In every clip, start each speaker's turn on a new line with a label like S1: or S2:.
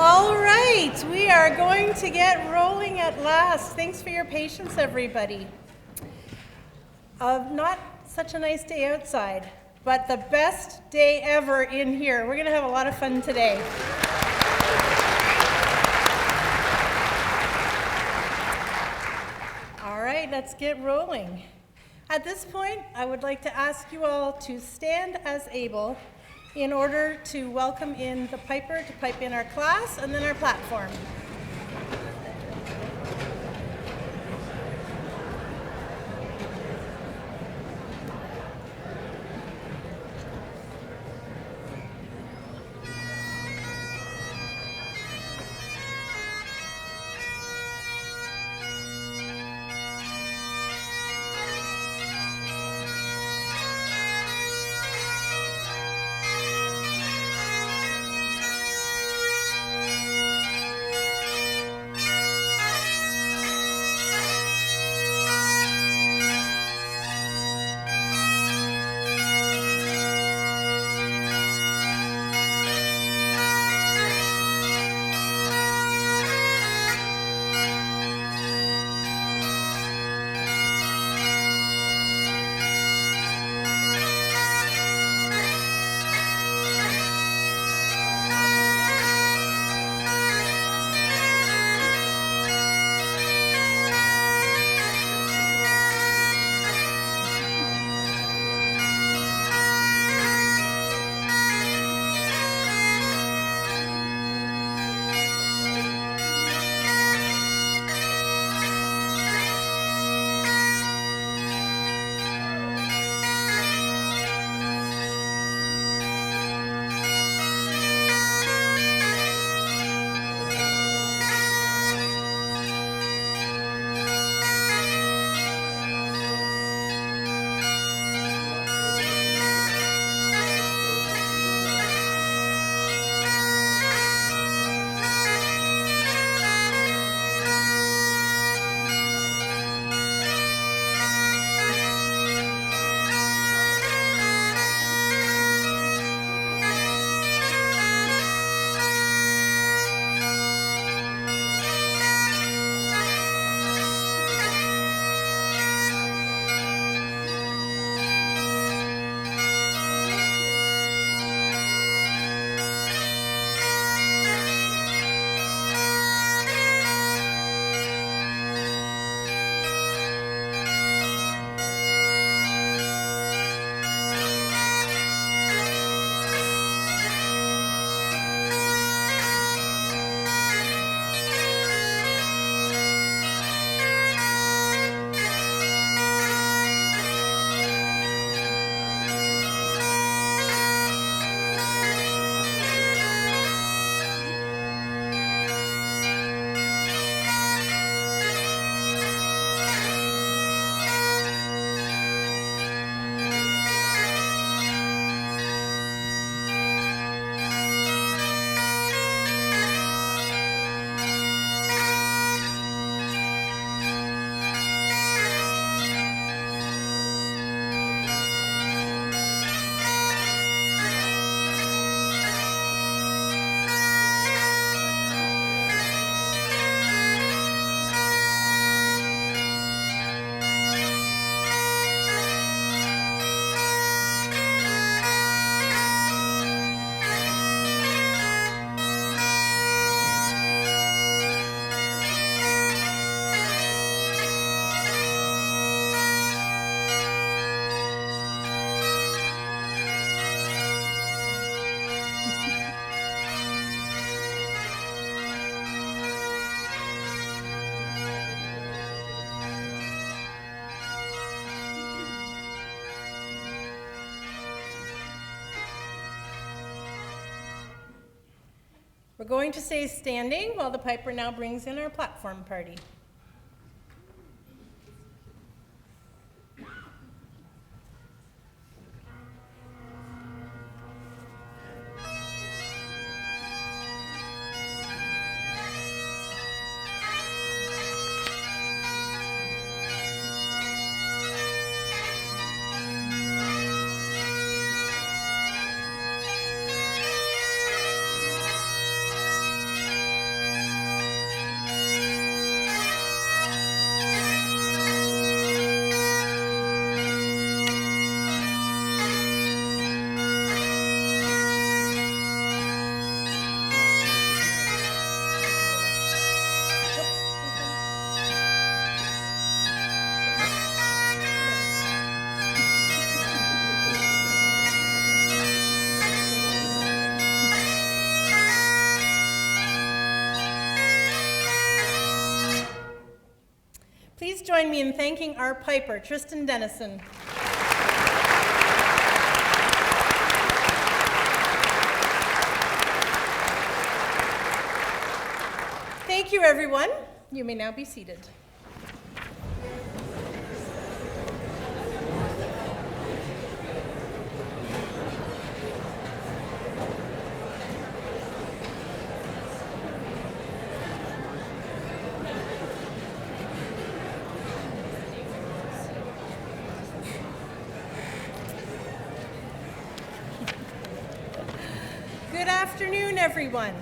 S1: All right, we are going to get rolling at last. Thanks for your patience, everybody. Not such a nice day outside, but the best day ever in here. We're going to have a lot of fun today. All right, let's get rolling. At this point, I would like to ask you all to stand as able in order to welcome in the piper to pipe in our class and then our platform. We're going to stay standing while the piper now brings in our platform party. Please join me in thanking our piper, Tristan Dennison. Thank you, everyone. You may now be seated. Good afternoon, everyone.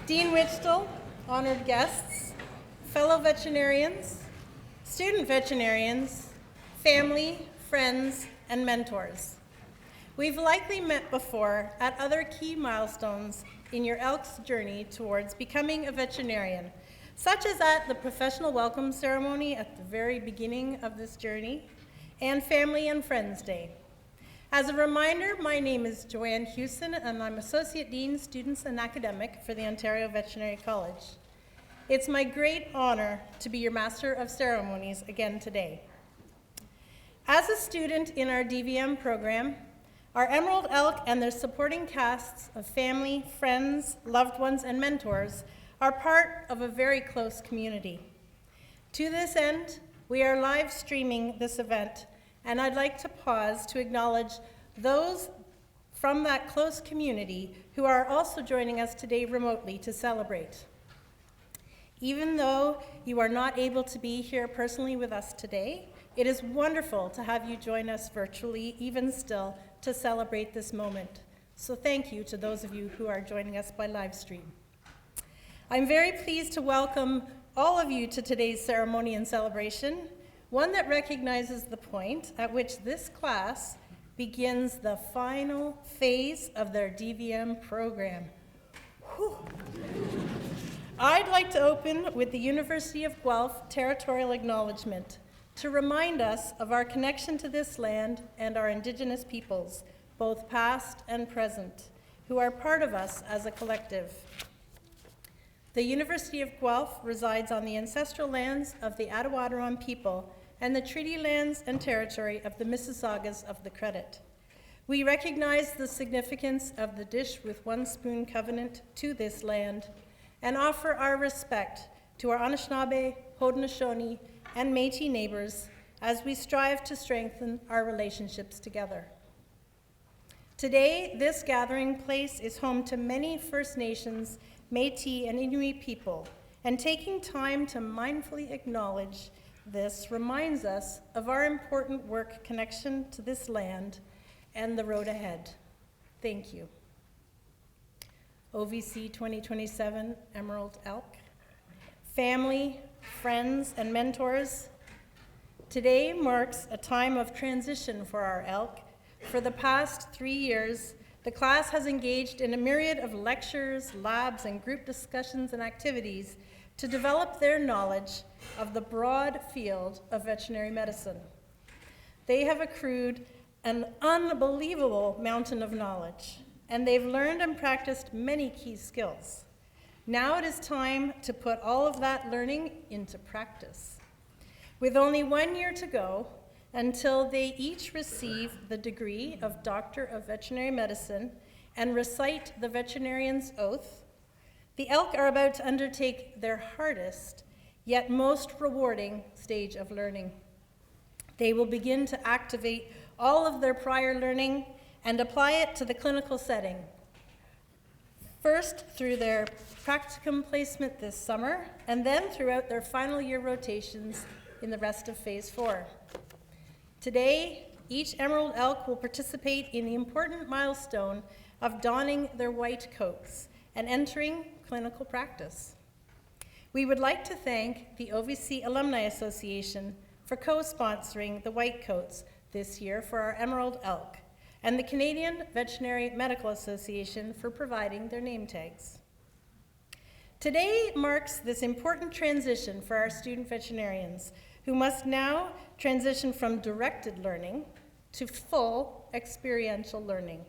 S1: Dean Wichtel, honored guests, fellow veterinarians, student veterinarians, family, friends, and mentors. We've likely met before at other key milestones in your elk's journey towards becoming a veterinarian, such as at the professional welcome ceremony at the very beginning of this journey, and Family and Friends Day. As a reminder, my name is Joanne Hewson, and I'm Associate Dean, Students and Academic for the Ontario Veterinary College. It's my great honor to be your Master of Ceremonies again today. As a student in our DVM program, our Emerald Elk and their supporting casts of family, friends, loved ones, and mentors are part of a very close community. To this end, we are live streaming this event, and I'd like to pause to acknowledge those from that close community who are also joining us today remotely to celebrate. Even though you are not able to be here personally with us today, it is wonderful to have you join us virtually, even still, to celebrate this moment. So thank you to those of you who are joining us by live stream. I'm very pleased to welcome all of you to today's ceremony and celebration, one that recognizes the point at which this class begins the final phase of their DVM program. Whew. I'd like to open with the University of Guelph Territorial Acknowledgement to remind us of our connection to this land and our Indigenous peoples, both past and present, who are part of us as a collective. The University of Guelph resides on the ancestral lands of the Attawaddaron people and the treaty lands and territory of the Mississaugas of the Credit. We recognize the significance of the Dish with One Spoon covenant to this land and offer our respect to our Anishinaabe, Haudenosaunee, and Métis neighbors as we strive to strengthen our relationships together. Today, this gathering place is home to many First Nations, Métis, and Inuit people, and taking time to mindfully acknowledge this reminds us of our important work connection to this land and the road ahead. Thank you. OVC 2027 Emerald Elk, family, friends, and mentors, today marks a time of transition for our elk. For the past 3 years, the class has engaged in a myriad of lectures, labs, and group discussions and activities to develop their knowledge of the broad field of veterinary medicine. They have accrued an unbelievable mountain of knowledge, and they've learned and practiced many key skills. Now it is time to put all of that learning into practice. With only 1 year to go until they each receive the degree of Doctor of Veterinary Medicine and recite the veterinarian's oath, the elk are about to undertake their hardest, yet most rewarding stage of learning. They will begin to activate all of their prior learning and apply it to the clinical setting. First, through their practicum placement this summer, and then throughout their final year rotations in the rest of Phase 4. Today, each Emerald Elk will participate in the important milestone of donning their white coats and entering clinical practice. We would like to thank the OVC Alumni Association for co-sponsoring the white coats this year for our Emerald Elk, and the Canadian Veterinary Medical Association for providing their name tags. Today marks this important transition for our student veterinarians, who must now transition from directed learning to full experiential learning,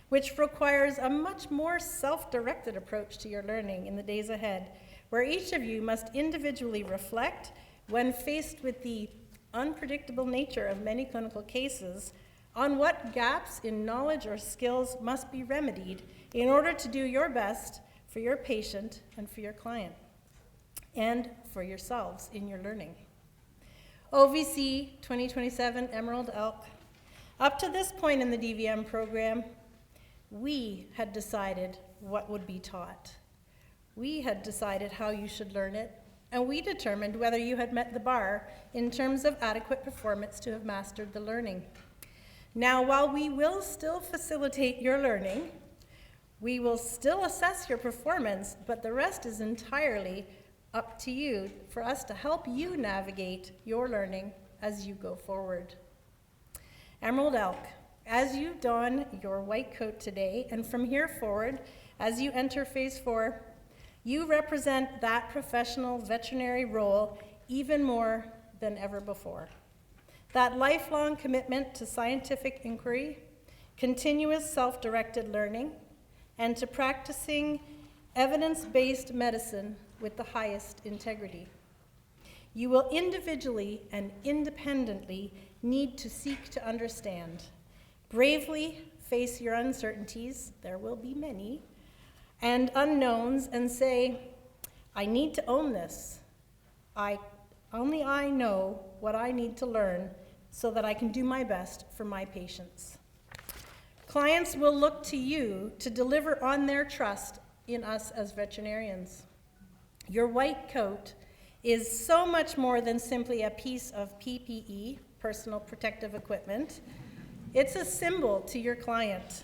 S1: which requires a much more self-directed approach to your learning in the days ahead, where each of you must individually reflect, when faced with the unpredictable nature of many clinical cases, on what gaps in knowledge or skills must be remedied in order to do your best for your patient and for your client, and for yourselves in your learning. OVC 2027 Emerald Elk. Up to this point in the DVM program, we had decided what would be taught. We had decided how you should learn it, and we determined whether you had met the bar in terms of adequate performance to have mastered the learning. Now, while we will still facilitate your learning, we will still assess your performance, but the rest is entirely up to you for us to help you navigate your learning as you go forward. Emerald Elk, as you don your white coat today, and from here forward, as you enter phase 4, you represent that professional veterinary role even more than ever before. That lifelong commitment to scientific inquiry, continuous self-directed learning, and to practicing evidence-based medicine with the highest integrity. You will individually and independently need to seek to understand. Bravely face your uncertainties, there will be many, and unknowns, and say, I need to own this. Only I know what I need to learn so that I can do my best for my patients. Clients will look to you to deliver on their trust in us as veterinarians. Your white coat is so much more than simply a piece of PPE, personal protective equipment. It's a symbol to your client.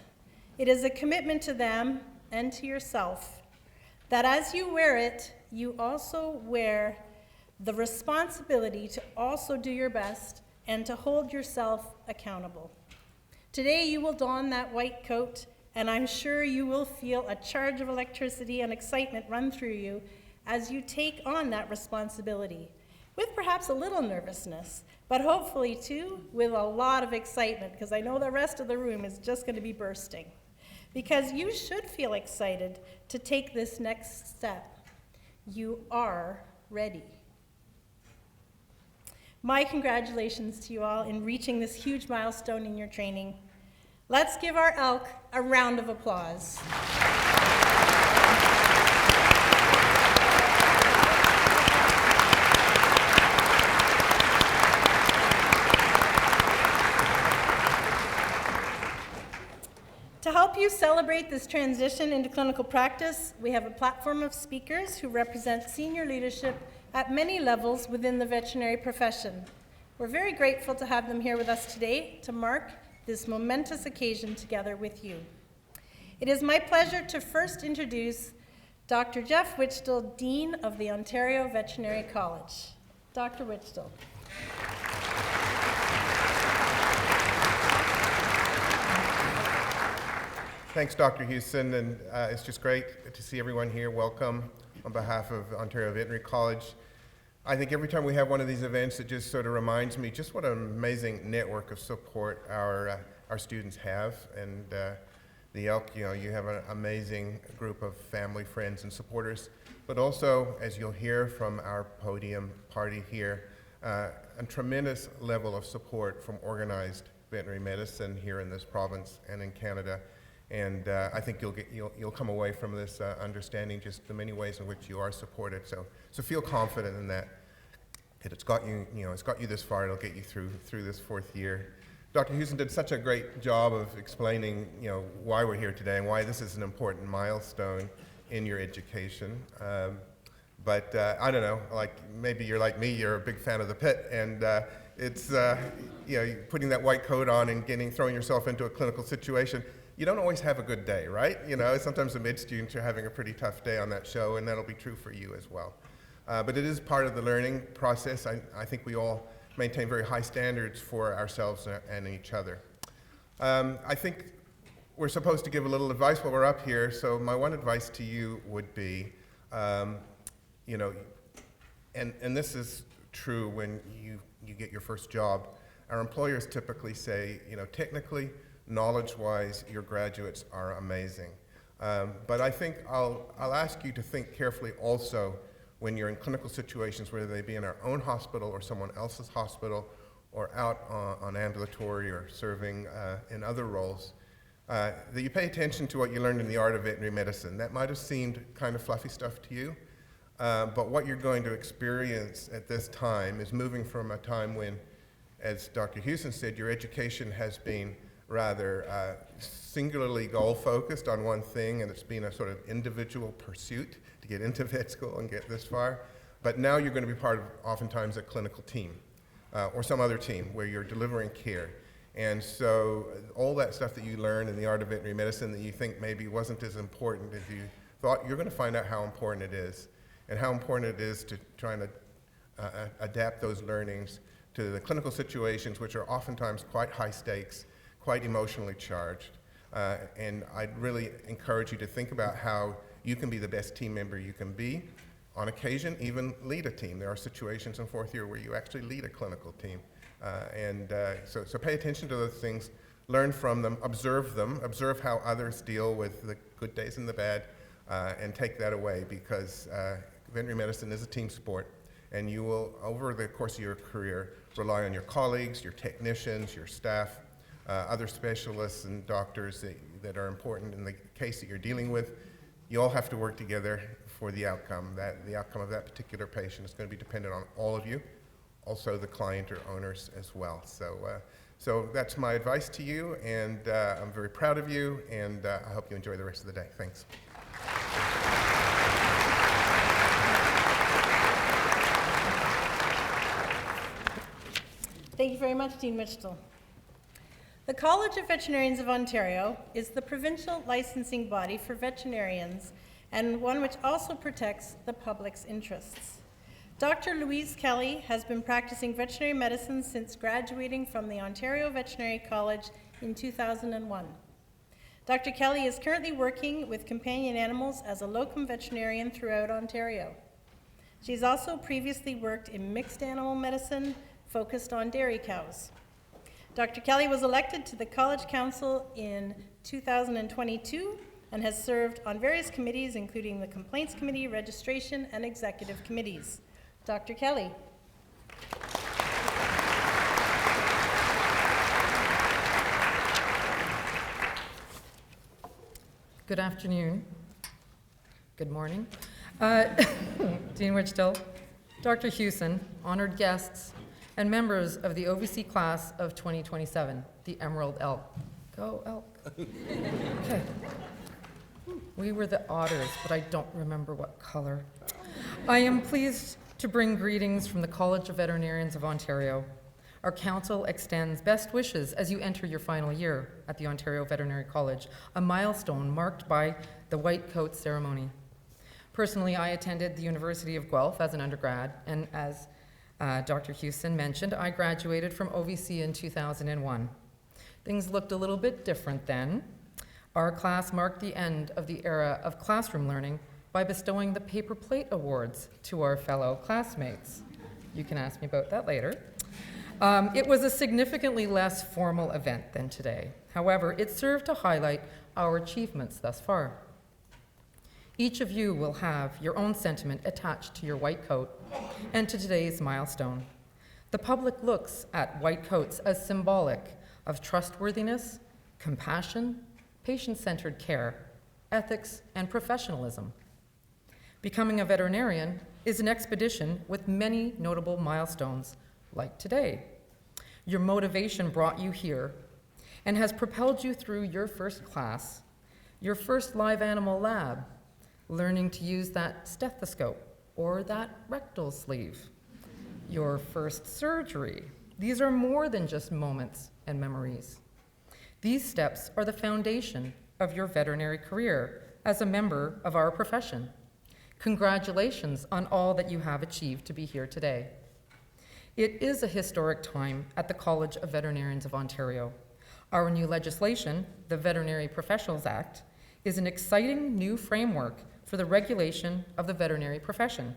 S1: It is a commitment to them and to yourself that as you wear it, you also wear the responsibility to also do your best and to hold yourself accountable. Today you will don that white coat, and I'm sure you will feel a charge of electricity and excitement run through you as you take on that responsibility, with perhaps a little nervousness, but hopefully too with a lot of excitement, because I know the rest of the room is just going to be bursting. Because you should feel excited to take this next step. You are ready. My congratulations to you all in reaching this huge milestone in your training. Let's give our elk a round of applause. To help you celebrate this transition into clinical practice, we have a platform of speakers who represent senior leadership at many levels within the veterinary profession. We're very grateful to have them here with us today to mark this momentous occasion together with you. It is my pleasure to first introduce Dr. Jeff Wichtel, Dean of the Ontario Veterinary College. Dr. Wichtel.
S2: Thanks, Dr. Houston, and it's just great to see everyone here. Welcome on behalf of Ontario Veterinary College. I think every time we have one of these events, it just sort of reminds me just what an amazing network of support our students have. And the Elk, you have an amazing group of family, friends, and supporters. But also, as you'll hear from our podium party here, a tremendous level of support from organized veterinary medicine here in this province and in Canada. And I think you'll come away from this understanding just the many ways in which you are supported. So feel confident in that it's got you, it's got you this far. It'll get you through this fourth year. Dr. Houston did such a great job of explaining, why we're here today and why this is an important milestone in your education. But I don't know, like maybe you're like me, you're a big fan of the pit, and it's putting that white coat on and throwing yourself into a clinical situation. You don't always have a good day, right? Sometimes the med students are having a pretty tough day on that show, and that'll be true for you as well. But it is part of the learning process. I think we all maintain very high standards for ourselves and each other. I think we're supposed to give a little advice while we're up here, so my one advice to you would be, and this is true when you get your first job. Our employers typically say, technically, knowledge-wise, your graduates are amazing. But I think I'll ask you to think carefully also when you're in clinical situations, whether they be in our own hospital or someone else's hospital, or out on ambulatory or serving in other roles, that you pay attention to what you learned in the art of veterinary medicine. That might have seemed kind of fluffy stuff to you, but what you're going to experience at this time is moving from a time when, as Dr. Hewson said, your education has been rather singularly goal-focused on one thing, and it's been a sort of individual pursuit to get into vet school and get this far. But now you're going to be part of, oftentimes, a clinical team or some other team where you're delivering care. And so all that stuff that you learn in the art of veterinary medicine that you think maybe wasn't as important as you thought, you're going to find out how important it is, and how important it is to try and adapt those learnings to the clinical situations, which are oftentimes quite high stakes, quite emotionally charged. And I'd really encourage you to think about how you can be the best team member you can be. On occasion, even lead a team. There are situations in fourth year where you actually lead a clinical team. So pay attention to those things, learn from them, observe how others deal with the good days and the bad, and take that away, because veterinary medicine is a team sport, and you will, over the course of your career, rely on your colleagues, your technicians, your staff, other specialists and doctors that are important in the case that you're dealing with. You all have to work together for the outcome. The outcome of that particular patient is going to be dependent on all of you, also the client or owners as well. So that's my advice to you, and I'm very proud of you, and I hope you enjoy the rest of the day. Thanks.
S1: Thank you very much, Dean Mitchell. The College of Veterinarians of Ontario is the provincial licensing body for veterinarians, and one which also protects the public's interests. Dr. Louise Kelly has been practicing veterinary medicine since graduating from the Ontario Veterinary College in 2001. Dr. Kelly is currently working with companion animals as a locum veterinarian throughout Ontario. She's also previously worked in mixed animal medicine, focused on dairy cows. Dr. Kelly was elected to the College Council in 2022 and has served on various committees, including the Complaints Committee, Registration, and Executive Committees. Dr. Kelly.
S3: Good afternoon. Good morning. Dean Wichtel, Dr. Hewson, honored guests, and members of the OVC class of 2027, the Emerald Elk. Go Elk. Okay. We were the otters, but I don't remember what color. I am pleased to bring greetings from the College of Veterinarians of Ontario. Our council extends best wishes as you enter your final year at the Ontario Veterinary College, a milestone marked by the white coat ceremony. Personally, I attended the University of Guelph as an undergrad, and as Dr. Hewson mentioned, I graduated from OVC in 2001. Things looked a little bit different then. Our class marked the end of the era of classroom learning by bestowing the Paper Plate Awards to our fellow classmates. You can ask me about that later. It was a significantly less formal event than today. However, it served to highlight our achievements thus far. Each of you will have your own sentiment attached to your white coat and to today's milestone. The public looks at white coats as symbolic of trustworthiness, compassion, patient-centered care, ethics, and professionalism. Becoming a veterinarian is an expedition with many notable milestones, like today. Your motivation brought you here and has propelled you through your first class, your first live animal lab, learning to use that stethoscope or that rectal sleeve, your first surgery. These are more than just moments and memories. These steps are the foundation of your veterinary career as a member of our profession. Congratulations on all that you have achieved to be here today. It is a historic time at the College of Veterinarians of Ontario. Our new legislation, the Veterinary Professionals Act, is an exciting new framework for the regulation of the veterinary profession.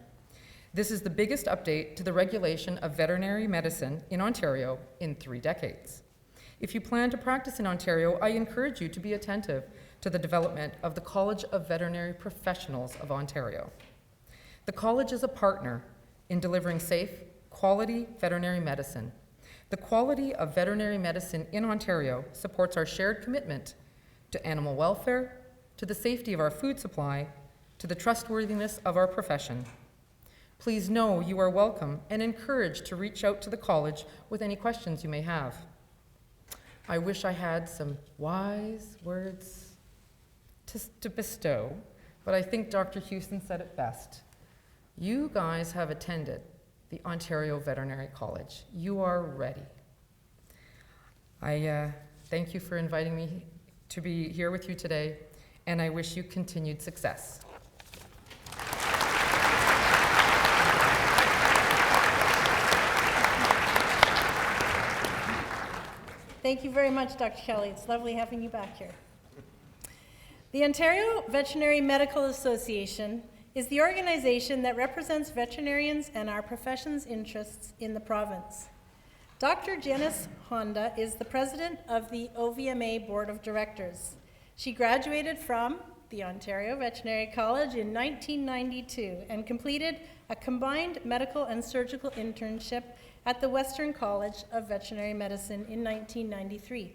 S3: This is the biggest update to the regulation of veterinary medicine in Ontario in 3 decades. If you plan to practice in Ontario, I encourage you to be attentive to the development of the College of Veterinary Professionals of Ontario. The college is a partner in delivering safe, quality veterinary medicine. The quality of veterinary medicine in Ontario supports our shared commitment to animal welfare, to the safety of our food supply, to the trustworthiness of our profession. Please know you are welcome and encouraged to reach out to the college with any questions you may have. I wish I had some wise words to bestow, but I think Dr. Houston said it best. You guys have attended the Ontario Veterinary College. You are ready. I thank you for inviting me to be here with you today, and I wish you continued success.
S1: Thank you very much, Dr. Kelly. It's lovely having you back here. The Ontario Veterinary Medical Association is the organization that represents veterinarians and our profession's interests in the province. Dr. Janice Honda is the president of the OVMA Board of Directors. She graduated from the Ontario Veterinary College in 1992 and completed a combined medical and surgical internship at the Western College of Veterinary Medicine in 1993.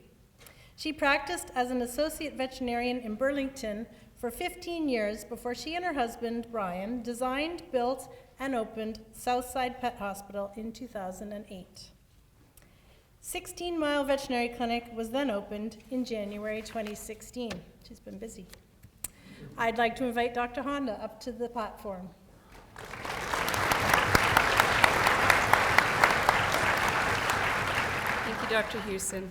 S1: She practiced as an associate veterinarian in Burlington for 15 years before she and her husband, Brian, designed, built, and opened Southside Pet Hospital in 2008. 16 Mile Veterinary Clinic was then opened in January 2016. She's been busy. I'd like to invite Dr. Honda up to the platform.
S4: Thank you, Dr. Houston.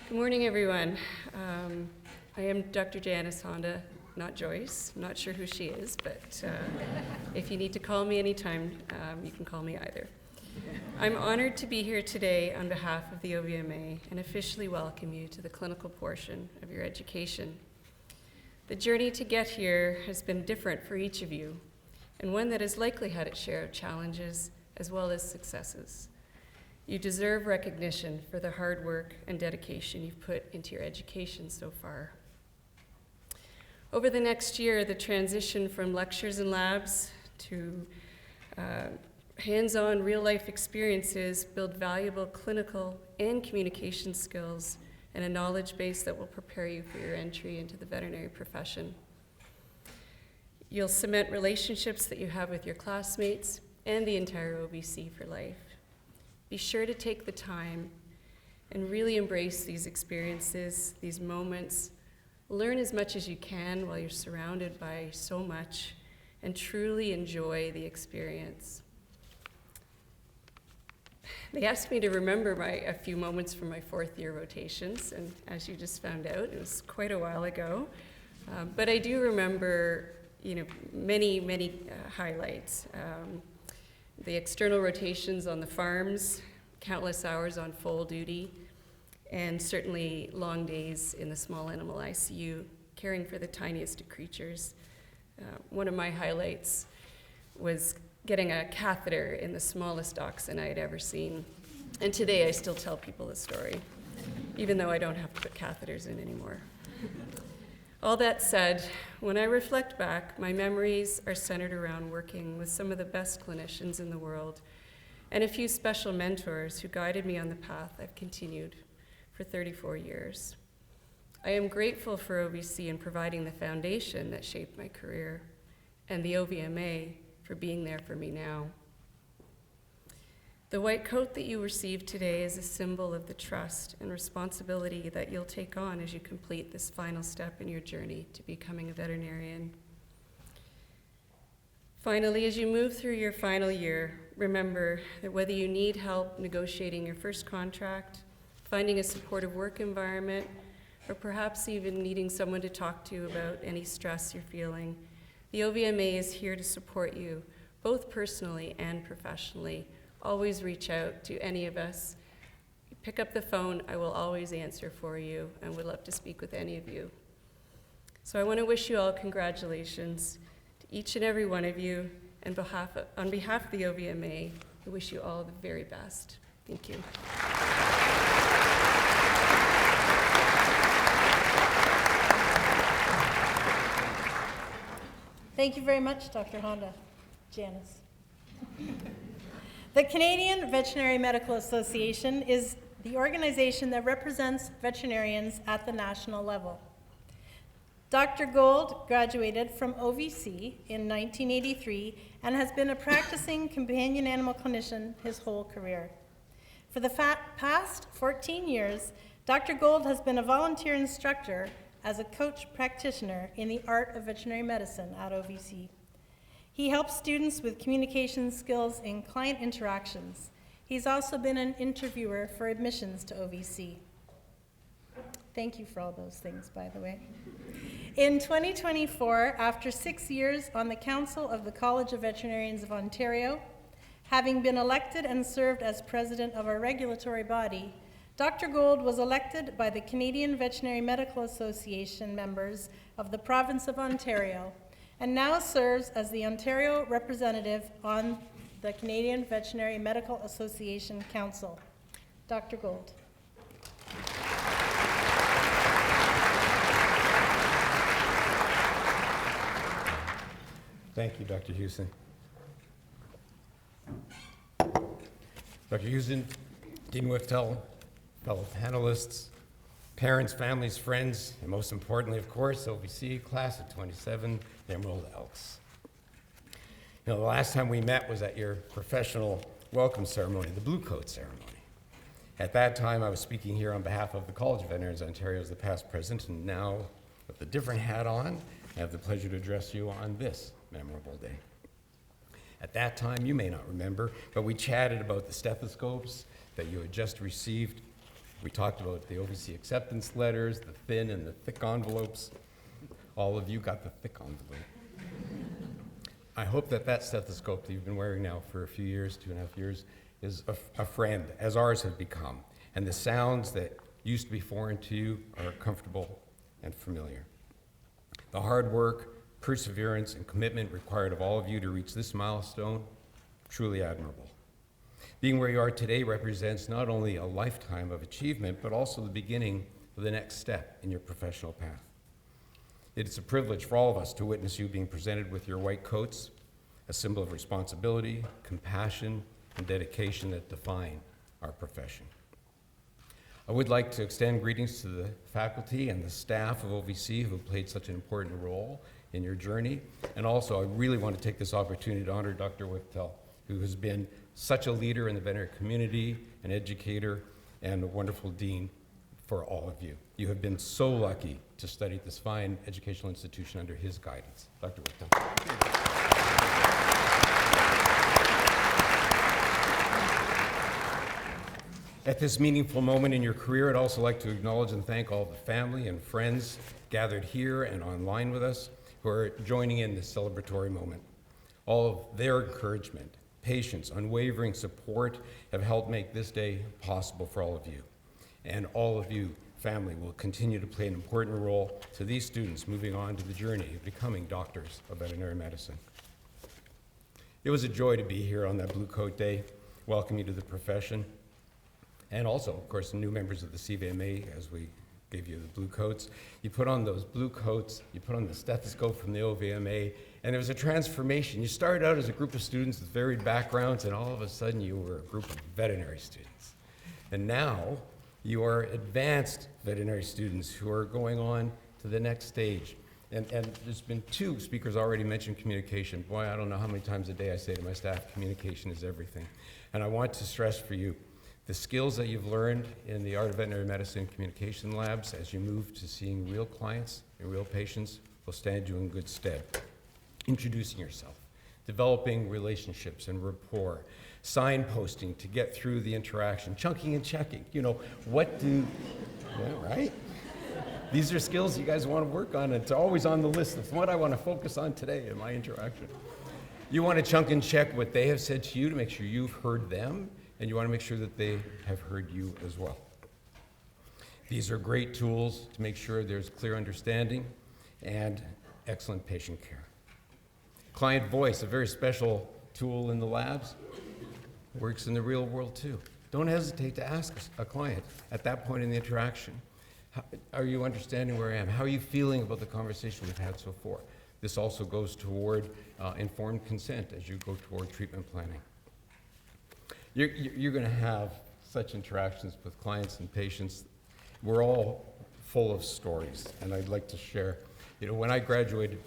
S4: Good morning, everyone. I am Dr. Janice Honda, not Joyce. I'm not sure who she is, but if you need to call me anytime, you can call me either. I'm honored to be here today on behalf of the OVMA and officially welcome you to the clinical portion of your education. The journey to get here has been different for each of you, and one that has likely had its share of challenges as well as successes. You deserve recognition for the hard work and dedication you've put into your education so far. Over the next year, the transition from lectures and labs to hands-on real-life experiences build valuable clinical and communication skills and a knowledge base that will prepare you for your entry into the veterinary profession. You'll cement relationships that you have with your classmates and the entire OVC for life. Be sure to take the time and really embrace these experiences, these moments. Learn as much as you can while you're surrounded by so much, and truly enjoy the experience. They asked me to remember a few moments from my fourth year rotations, and as you just found out, it was quite a while ago. But I do remember, many highlights. The external rotations on the farms, countless hours on full duty, and certainly long days in the small animal ICU, caring for the tiniest of creatures. One of my highlights was getting a catheter in the smallest dachshund I had ever seen. And today I still tell people the story, even though I don't have to put catheters in anymore. All that said, when I reflect back, my memories are centered around working with some of the best clinicians in the world and a few special mentors who guided me on the path I've continued for 34 years. I am grateful for OVC in providing the foundation that shaped my career, and the OVMA for being there for me now. The white coat that you received today is a symbol of the trust and responsibility that you'll take on as you complete this final step in your journey to becoming a veterinarian. Finally, as you move through your final year, remember that whether you need help negotiating your first contract, finding a supportive work environment, or perhaps even needing someone to talk to about any stress you're feeling, the OVMA is here to support you, both personally and professionally. Always reach out to any of us. Pick up the phone, I will always answer for you, and would love to speak with any of you. So I want to wish you all congratulations to each and every one of you, and on behalf of the OVMA, I wish you all the very best. Thank you.
S1: Thank you very much, Dr. Honda. Janice. The Canadian Veterinary Medical Association is the organization that represents veterinarians at the national level. Dr. Gold graduated from OVC in 1983 and has been a practicing companion animal clinician his whole career. For the past 14 years, Dr. Gold has been a volunteer instructor as a coach practitioner in the art of veterinary medicine at OVC. He helps students with communication skills in client interactions. He's also been an interviewer for admissions to OVC. Thank you for all those things, by the way. In 2024, after 6 years on the Council of the College of Veterinarians of Ontario, having been elected and served as president of our regulatory body, Dr. Gold was elected by the Canadian Veterinary Medical Association members of the province of Ontario and now serves as the Ontario representative on the Canadian Veterinary Medical Association Council. Dr. Gold.
S5: Thank you, Dr. Houston. Dr. Houston, Dean Whittle, fellow panelists, parents, families, friends, and most importantly, of course, OVC class of 27, the Emerald Elks. You know, the last time we met was at your professional welcome ceremony, the Blue Coat ceremony. At that time, I was speaking here on behalf of the College of Veterinarians of Ontario as the past president, and now, with a different hat on, I have the pleasure to address you on this memorable day. At that time, you may not remember, but we chatted about the stethoscopes that you had just received. We talked about the OVC acceptance letters, the thin and the thick envelopes. All of you got the thick envelope. I hope that that stethoscope that you've been wearing now for a few years, 2.5 years, is a friend, as ours have become. And the sounds that used to be foreign to you are comfortable and familiar. The hard work, perseverance, and commitment required of all of you to reach this milestone, truly admirable. Being where you are today represents not only a lifetime of achievement, but also the beginning of the next step in your professional path. It is a privilege for all of us to witness you being presented with your white coats, a symbol of responsibility, compassion, and dedication that define our profession. I would like to extend greetings to the faculty and the staff of OVC who have played such an important role in your journey. And also, I really want to take this opportunity to honor Dr. Whittle, who has been such a leader in the veterinary community, an educator, and a wonderful dean for all of you. You have been so lucky to study at this fine educational institution under his guidance. Dr. Whittle. At this meaningful moment in your career, I'd also like to acknowledge and thank all the family and friends gathered here and online with us who are joining in this celebratory moment. All of their encouragement, patience, unwavering support have helped make this day possible for all of you. And all of you, family, will continue to play an important role to these students moving on to the journey of becoming doctors of veterinary medicine. It was a joy to be here on that Blue Coat Day, welcome you to the profession. And also, of course, the new members of the CVMA, as we gave you the blue coats. You put on those blue coats, you put on the stethoscope from the OVMA, and there was a transformation. You started out as a group of students with varied backgrounds, and all of a sudden you were a group of veterinary students. And now you are advanced veterinary students who are going on to the next stage. And there's been two speakers already mentioned communication. Boy, I don't know how many times a day I say to my staff, communication is everything. And I want to stress for you, the skills that you've learned in the Art of Veterinary Medicine communication labs as you move to seeing real clients and real patients will stand you in good stead. Introducing yourself, developing relationships and rapport, signposting to get through the interaction, chunking and checking. You know, yeah, right? These are skills you guys want to work on. It's always on the list of what I want to focus on today in my interaction. You want to chunk and check what they have said to you to make sure you've heard them, and you want to make sure that they have heard you as well. These are great tools to make sure there's clear understanding and excellent patient care. Client voice, a very special tool in the labs, works in the real world too. Don't hesitate to ask a client at that point in the interaction, are you understanding where I am? How are you feeling about the conversation we've had so far? This also goes toward informed consent as you go toward treatment planning. You're going to have such interactions with clients and patients. We're all full of stories, and I'd like to share. When I graduated,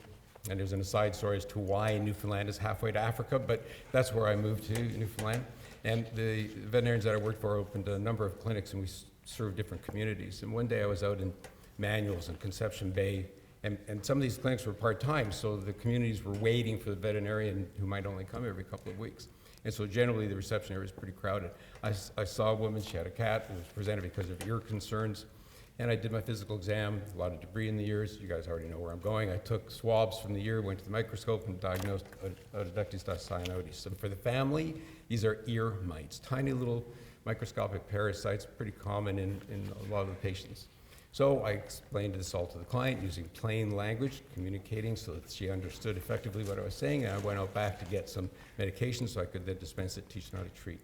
S5: and there's an aside story as to why Newfoundland is halfway to Africa, but that's where I moved to, Newfoundland. And the veterinarians that I worked for opened a number of clinics, and we served different communities. And one day I was out in Manuels and Conception Bay, and some of these clinics were part-time, so the communities were waiting for the veterinarian who might only come every couple of weeks. And so generally the reception area was pretty crowded. I saw a woman, she had a cat, it was presented because of ear concerns. And I did my physical exam, a lot of debris in the ears. You guys already know where I'm going. I took swabs from the ear, went to the microscope, and diagnosed Otiductus cyanoides. And for the family, these are ear mites, tiny little microscopic parasites, pretty common in a lot of the patients. So I explained this all to the client using plain language, communicating so that she understood effectively what I was saying, and I went out back to get some medication so I could then dispense it, teach them how to treat.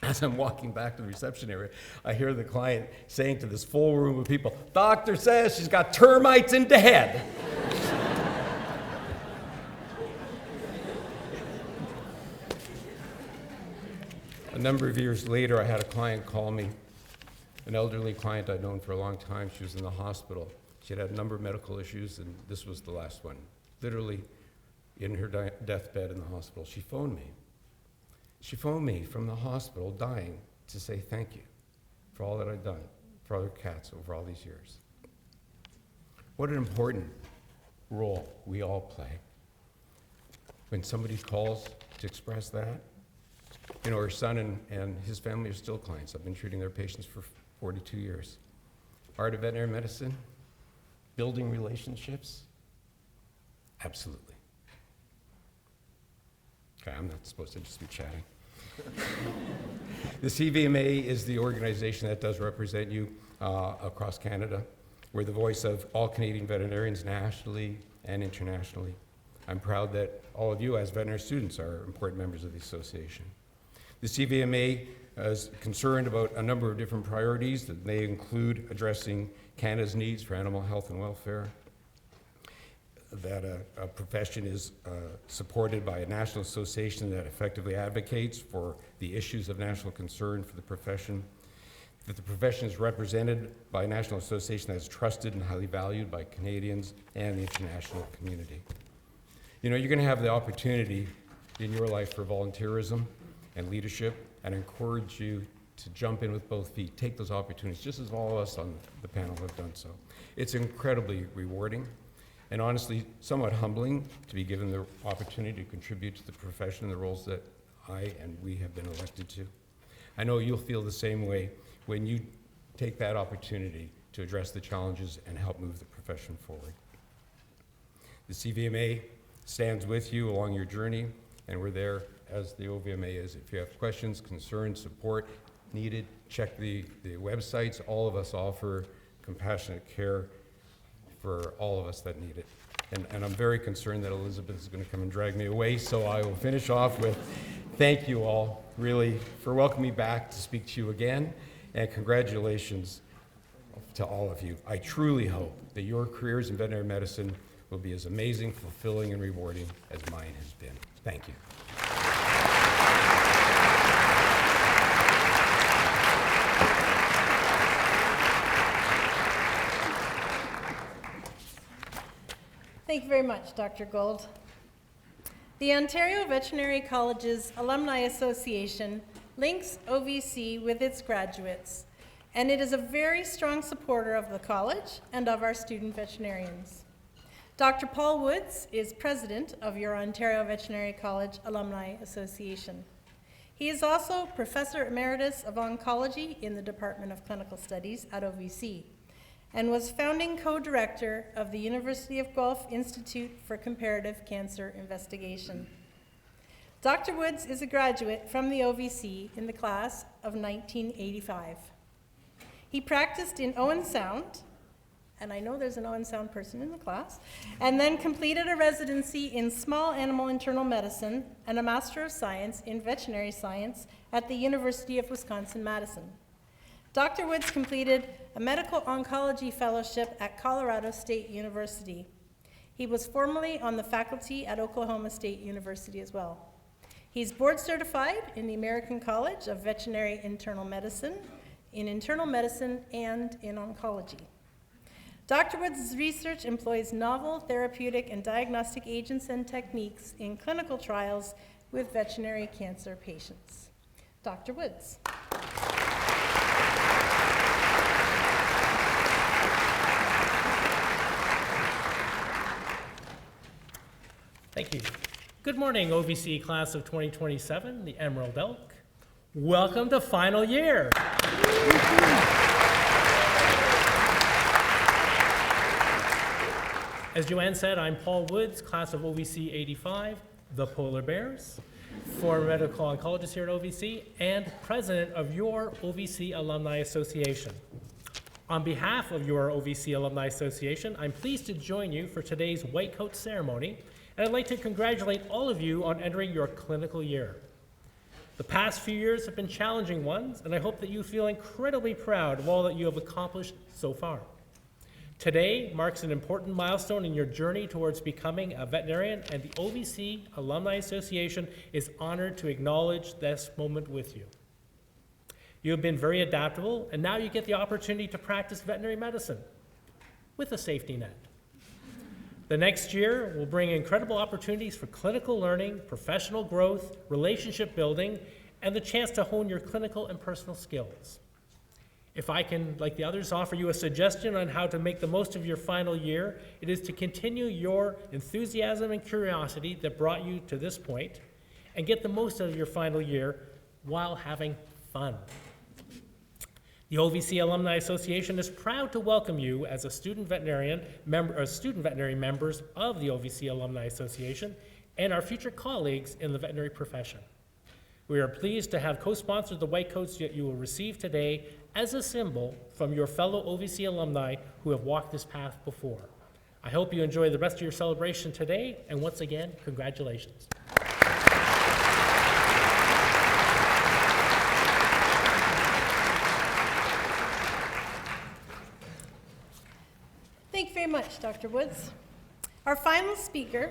S5: As I'm walking back to the reception area, I hear the client saying to this full room of people, "Doctor says she's got termites in the head." A number of years later, I had a client call me, an elderly client I'd known for a long time. She was in the hospital. She had had a number of medical issues, and this was the last one. Literally in her deathbed in the hospital, she phoned me. She phoned me from the hospital, dying, to say thank you for all that I've done for other cats over all these years. What an important role we all play. When somebody calls to express that, her son and his family are still clients. I've been treating their patients for 42 years. Art of veterinary medicine, building relationships, absolutely. Okay, I'm not supposed to just be chatting. The CVMA is the organization that does represent you across Canada. We're the voice of all Canadian veterinarians nationally and internationally. I'm proud that all of you as veterinary students are important members of the association. The CVMA is concerned about a number of different priorities that may include addressing Canada's needs for animal health and welfare, that a profession is supported by a national association that effectively advocates for the issues of national concern for the profession, that the profession is represented by a national association that is trusted and highly valued by Canadians and the international community. You're going to have the opportunity in your life for volunteerism and leadership, and encourage you to jump in with both feet, take those opportunities, just as all of us on the panel have done so. It's incredibly rewarding, and honestly, somewhat humbling to be given the opportunity to contribute to the profession and the roles that I and we have been elected to. I know you'll feel the same way when you take that opportunity to address the challenges and help move the profession forward. The CVMA stands with you along your journey, and we're there as the OVMA is. If you have questions, concerns, support needed, check the websites. All of us offer compassionate care for all of us that need it. And I'm very concerned that Elizabeth is going to come and drag me away, so I will finish off with thank you all, really, for welcoming me back to speak to you again, and congratulations to all of you. I truly hope that your careers in veterinary medicine will be as amazing, fulfilling, and rewarding as mine has been. Thank you.
S1: Thank you very much, Dr. Gold. The Ontario Veterinary Colleges Alumni Association links OVC with its graduates, and it is a very strong supporter of the college and of our student veterinarians. Dr. Paul Woods is president of your Ontario Veterinary College Alumni Association. He is also Professor Emeritus of Oncology in the Department of Clinical Studies at OVC, and was founding co-director of the University of Guelph Institute for Comparative Cancer Investigation. Dr. Woods is a graduate from the OVC in the class of 1985. He practiced in Owen Sound, and I know there's an Owen Sound person in the class, and then completed a residency in small animal internal medicine and a Master of Science in Veterinary Science at the University of Wisconsin-Madison. Dr. Woods completed a medical oncology fellowship at Colorado State University. He was formerly on the faculty at Oklahoma State University as well. He's board certified in the American College of Veterinary Internal Medicine, in internal medicine, and in oncology. Dr. Woods' research employs novel therapeutic and diagnostic agents and techniques in clinical trials with veterinary cancer patients. Dr. Woods.
S6: Thank you. Good morning, OVC class of 2027, the Emerald Elk. Welcome to final year. As Joanne said, I'm Paul Woods, class of OVC 85, the Polar Bears, former medical oncologist here at OVC, and president of your OVC Alumni Association. On behalf of your OVC Alumni Association, I'm pleased to join you for today's White Coat ceremony, and I'd like to congratulate all of you on entering your clinical year. The past few years have been challenging ones, and I hope that you feel incredibly proud of all that you have accomplished so far. Today marks an important milestone in your journey towards becoming a veterinarian, and the OVC Alumni Association is honored to acknowledge this moment with you. You have been very adaptable, and now you get the opportunity to practice veterinary medicine with a safety net. The next year will bring incredible opportunities for clinical learning, professional growth, relationship building, and the chance to hone your clinical and personal skills. If I can, like the others, offer you a suggestion on how to make the most of your final year, it is to continue your enthusiasm and curiosity that brought you to this point, and get the most out of your final year while having fun. The OVC Alumni Association is proud to welcome you as a student veterinary members of the OVC Alumni Association and our future colleagues in the veterinary profession. We are pleased to have co-sponsored the white coats that you will receive today as a symbol from your fellow OVC alumni who have walked this path before. I hope you enjoy the rest of your celebration today, and once again, congratulations.
S1: Thank you very much, Dr. Woods. Our final speaker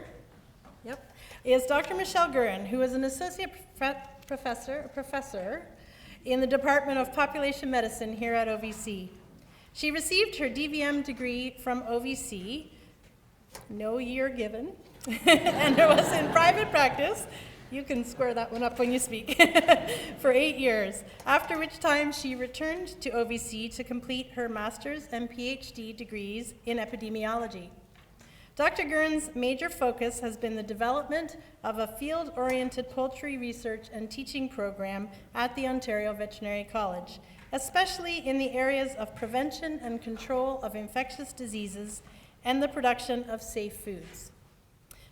S1: is Dr. Michelle Gurin, who is an associate professor in the Department of Population Medicine here at OVC. She received her DVM degree from OVC, no year given, and it was in private practice. You can square that one up when you speak, for 8 years, after which time she returned to OVC to complete her master's and PhD degrees in epidemiology. Dr. Gurin's major focus has been the development of a field-oriented poultry research and teaching program at the Ontario Veterinary College, especially in the areas of prevention and control of infectious diseases and the production of safe foods.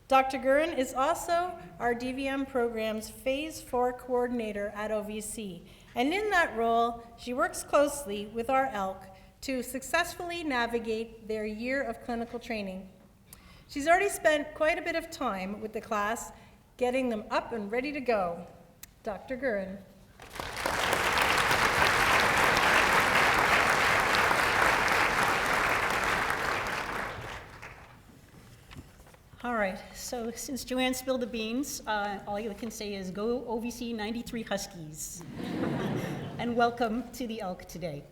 S1: Dr. Gurin is also our DVM program's Phase 4 coordinator at OVC, and in that role, she works closely with our elk to successfully navigate their year of clinical training. She's already spent quite a bit of time with the class, getting them up and ready to go. Dr. Gurin.
S7: All right, so since Joanne spilled the beans, all I can say is go OVC 93 Huskies. And welcome to the elk today.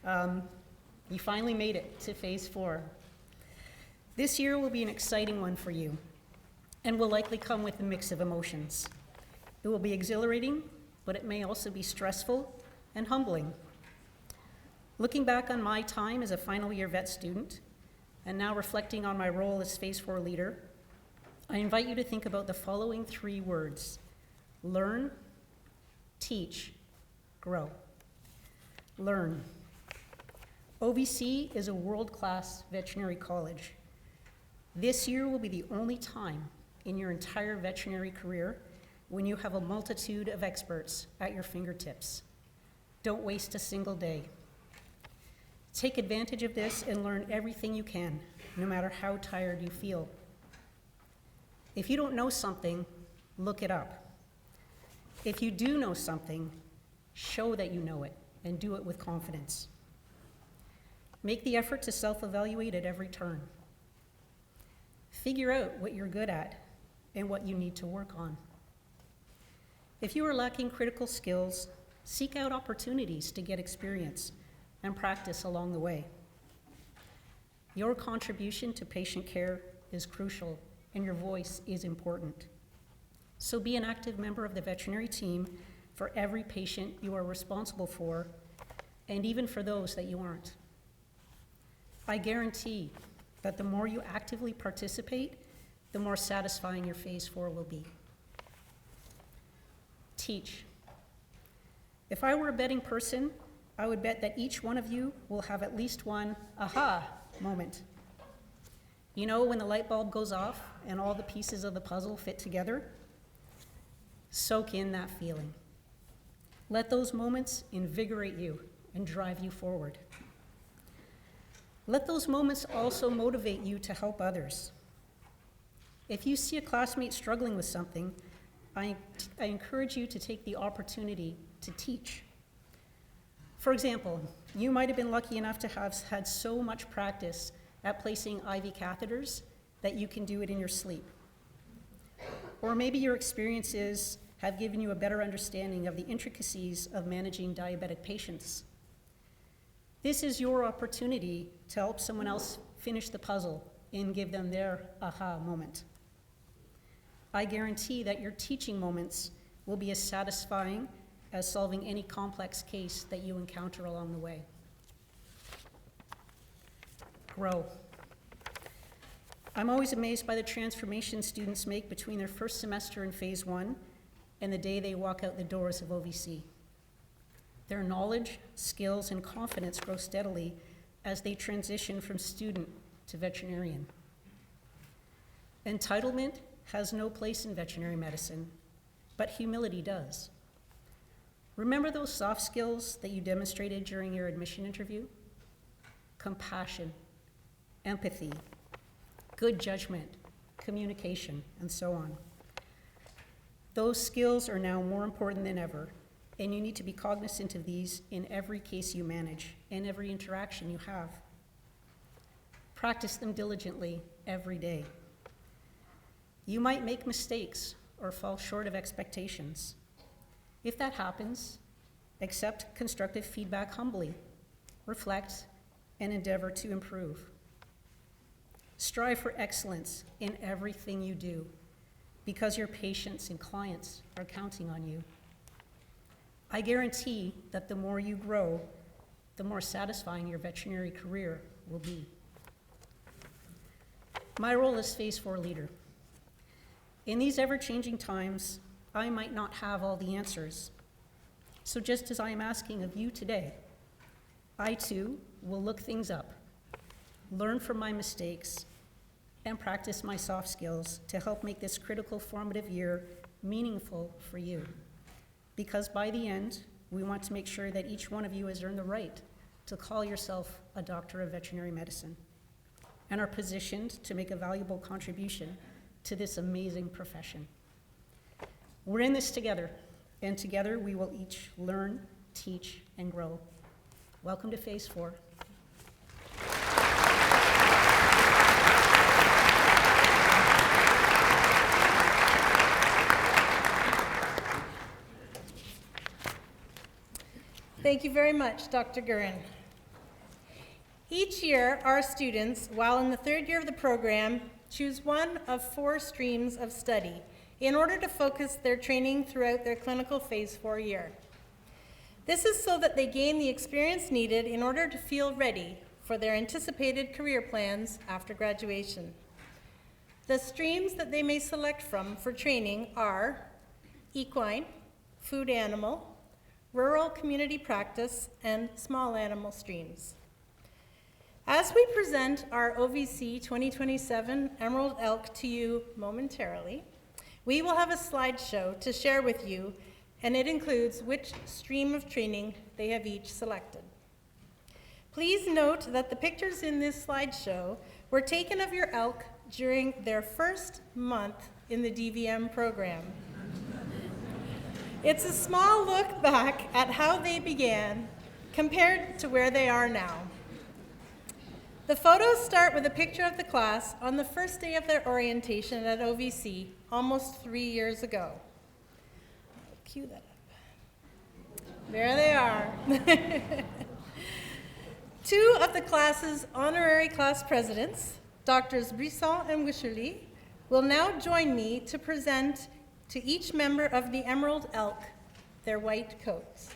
S7: You finally made it to Phase 4. This year will be an exciting one for you and will likely come with a mix of emotions. It will be exhilarating, but it may also be stressful and humbling. Looking back on my time as a final year vet student, and now reflecting on my role as Phase 4 leader, I invite you to think about the following 3 words: learn, teach, grow. Learn. OVC is a world-class veterinary college. This year will be the only time in your entire veterinary career when you have a multitude of experts at your fingertips. Don't waste a single day. Take advantage of this and learn everything you can, no matter how tired you feel. If you don't know something, look it up. If you do know something, show that you know it and do it with confidence. Make the effort to self-evaluate at every turn. Figure out what you're good at and what you need to work on. If you are lacking critical skills, seek out opportunities to get experience and practice along the way. Your contribution to patient care is crucial, and your voice is important. So be an active member of the veterinary team for every patient you are responsible for, and even for those that you aren't. I guarantee that the more you actively participate, the more satisfying your Phase 4 will be. Teach. If I were a betting person, I would bet that each one of you will have at least one aha moment. You know, when the light bulb goes off and all the pieces of the puzzle fit together? Soak in that feeling. Let those moments invigorate you and drive you forward. Let those moments also motivate you to help others. If you see a classmate struggling with something, I encourage you to take the opportunity to teach. For example, you might have been lucky enough to have had so much practice at placing IV catheters that you can do it in your sleep. Or maybe your experiences have given you a better understanding of the intricacies of managing diabetic patients. This is your opportunity to help someone else finish the puzzle and give them their aha moment. I guarantee that your teaching moments will be as satisfying as solving any complex case that you encounter along the way. Grow. I'm always amazed by the transformation students make between their first semester in Phase 1 and the day they walk out the doors of OVC. Their knowledge, skills, and confidence grow steadily as they transition from student to veterinarian. Entitlement has no place in veterinary medicine, but humility does. Remember those soft skills that you demonstrated during your admission interview? Compassion, empathy, good judgment, communication, and so on. Those skills are now more important than ever, and you need to be cognizant of these in every case you manage and every interaction you have. Practice them diligently every day. You might make mistakes or fall short of expectations. If that happens, accept constructive feedback humbly, reflect, and endeavor to improve. Strive for excellence in everything you do, because your patients and clients are counting on you. I guarantee that the more you grow, the more satisfying your veterinary career will be. My role is Phase 4 leader. In these ever-changing times, I might not have all the answers. So just as I am asking of you today, I too will look things up, learn from my mistakes, and practice my soft skills to help make this critical formative year meaningful for you. Because by the end, we want to make sure that each one of you has earned the right to call yourself a doctor of veterinary medicine and are positioned to make a valuable contribution to this amazing profession. We're in this together, and together we will each learn, teach, and grow. Welcome to Phase 4.
S1: Thank you very much, Dr. Gurin. Each year, our students, while in the third year of the program, choose one of 4 streams of study in order to focus their training throughout their clinical Phase 4 year. This is so that they gain the experience needed in order to feel ready for their anticipated career plans after graduation. The streams that they may select from for training are equine, food animal, rural community practice, and small animal streams. As we present our OVC 2027 Emerald Elk to you momentarily, we will have a slideshow to share with you, and it includes which stream of training they have each selected. Please note that the pictures in this slideshow were taken of your elk during their first month in the DVM program. It's a small look back at how they began compared to where they are now. The photos start with a picture of the class on the first day of their orientation at OVC almost 3 years ago. Cue that up. There they are. Two of the class's honorary class presidents, Drs. Brisson and Wischerly, will now join me to present to each member of the Emerald Elk their white coats.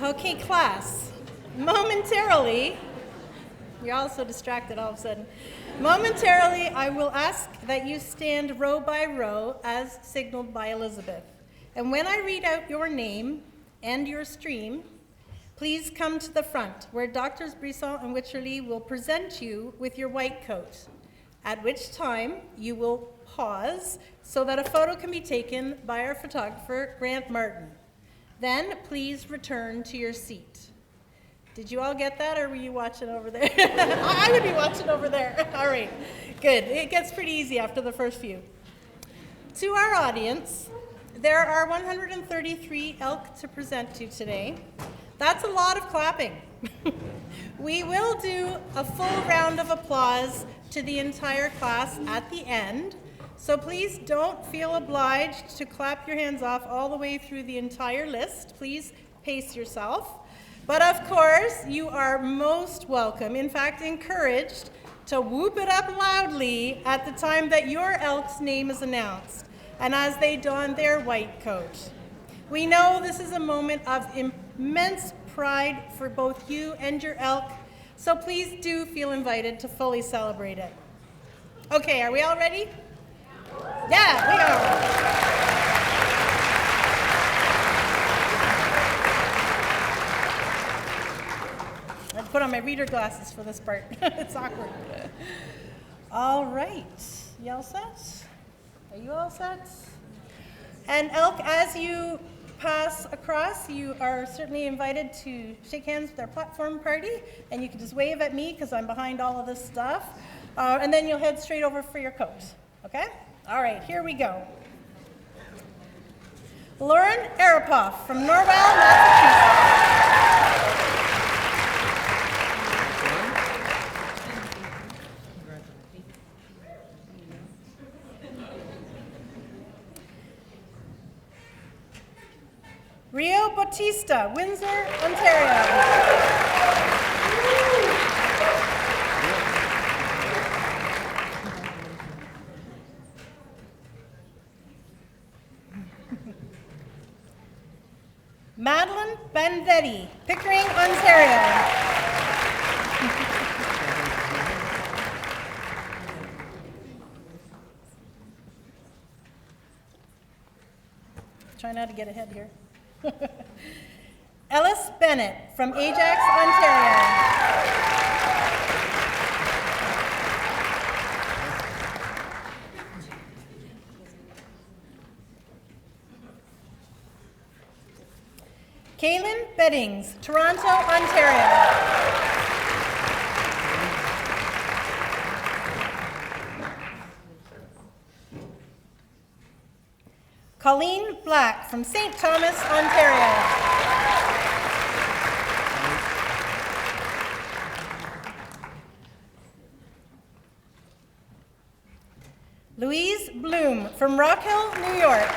S1: Okay, class, momentarily, you're all so distracted all of a sudden. Momentarily, I will ask that you stand row by row as signaled by Elizabeth. And when I read out your name and your stream, please come to the front where Drs. Brisson and Wycherley will present you with your white coat, at which time you will pause so that a photo can be taken by our photographer, Grant Martin. Then please return to your seat. Did you all get that, or were you watching over there? I would be watching over there. All right, good. It gets pretty easy after the first few. To our audience, there are 133 elk to present to today. That's a lot of clapping. We will do a full round of applause to the entire class at the end, so please don't feel obliged to clap your hands off all the way through the entire list. Please pace yourself. But of course, you are most welcome, in fact encouraged, to whoop it up loudly at the time that your elk's name is announced, and as they don their white coat. We know this is a moment of immense pride for both you and your elk, so please do feel invited to fully celebrate it. Okay, are we all ready? Yeah, we are. I put on my reader glasses for this part. It's awkward. All right, you all set? Are you all set? And elk, as you pass across, you are certainly invited to shake hands with our platform party, and you can just wave at me because I'm behind all of this stuff. And then you'll head straight over for your coat, okay? All right, here we go. Lauren Arapoff from Norwell, Massachusetts. Rio Bautista, Windsor, Ontario. Madeline Bandetti, Pickering, Ontario. Try not to get ahead here. Ellis Bennett from Ajax, Ontario. Kaylin Beddings, Toronto, Ontario. Colleen Black from St. Thomas, Ontario. Louise Bloom from Rock Hill, New York.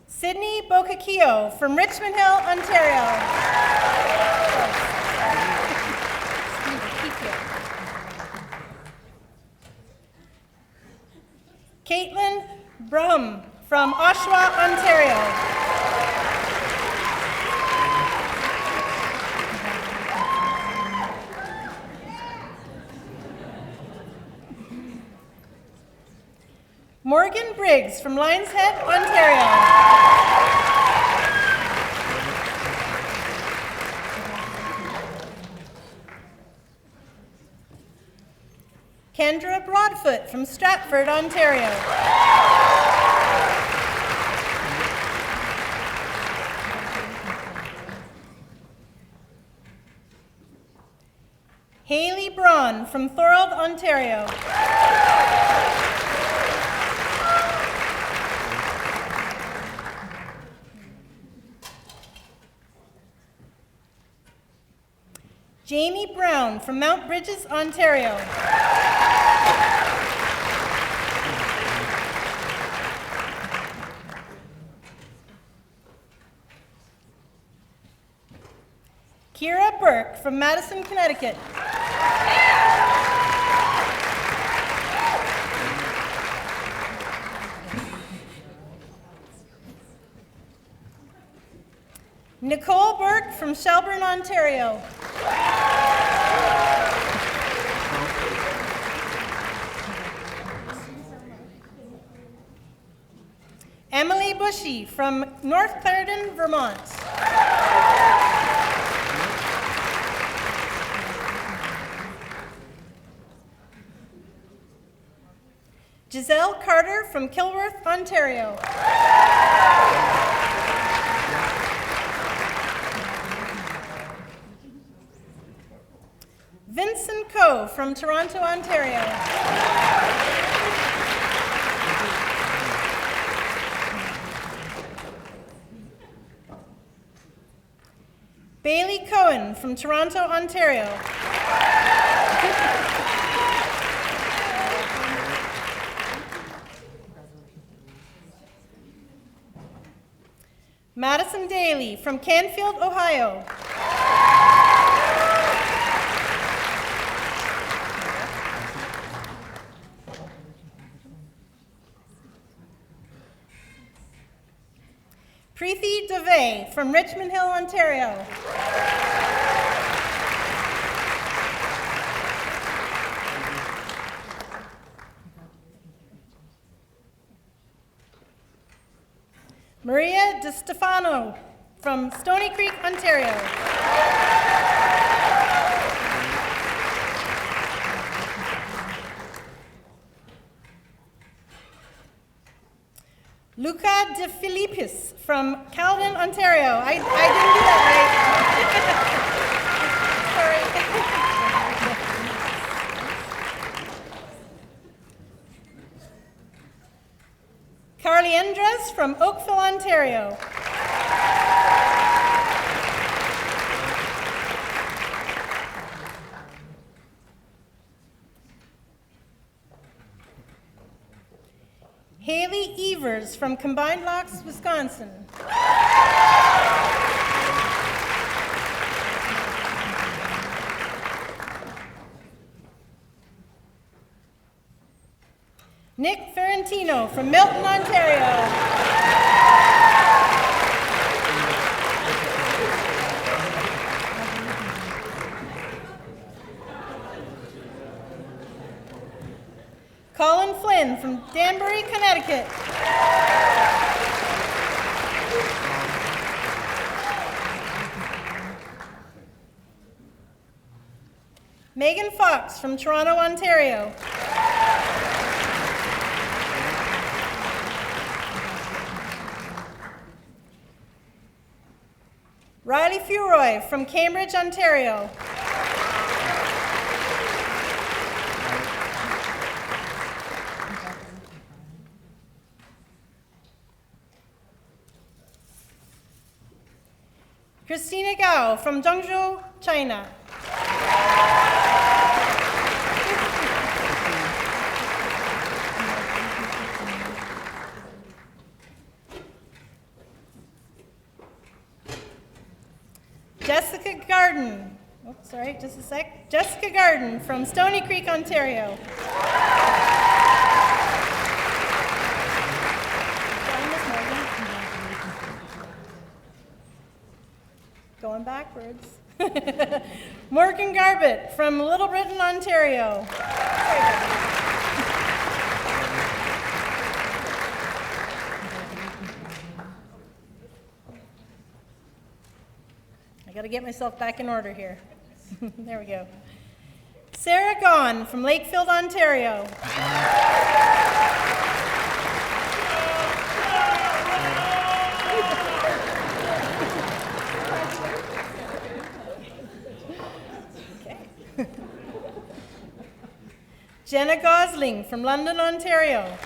S1: Sydney Bocacchio from Richmond Hill, Ontario. Caitlin Brum from Oshawa, Ontario. Morgan Briggs from Lions Head, Ontario. Kendra Broadfoot from Stratford, Ontario. Haley Braun from Thorold, Ontario. Jamie Brown from Mount Bridges, Ontario. Kira Burke from Madison, Connecticut. Nicole Burke from Shelburne, Ontario. Emily Bushy from North Clarendon, Vermont. Giselle Carter from Kilworth, Ontario. Vincent Coe from Toronto, Ontario. Bailey Cohen from Toronto, Ontario. Madison Daly from Canfield, Ohio. Preeti Deve from Richmond Hill, Ontario. Maria De Stefano from Stony Creek, Ontario. Luca De Filippis from Caledon, Ontario. I didn't do that right. Sorry. Carly Endres from Oakville, Ontario. Haley Evers from Combined Locks, Wisconsin. Nick Ferrantino from Milton, Ontario. Colin Flynn from Danbury, Connecticut. Megan Fox from Toronto, Ontario. Riley Furoy from Cambridge, Ontario. Christina Gao from Zhengzhou, China. Jessica Garden. Oh, sorry, just a sec. Jessica Garden from Stony Creek, Ontario. Going backwards. Morgan Garbett from Little Britain, Ontario. I got to get myself back in order here. There we go. Sarah Gaughan from Lakefield, Ontario. Jenna Gosling from London, Ontario.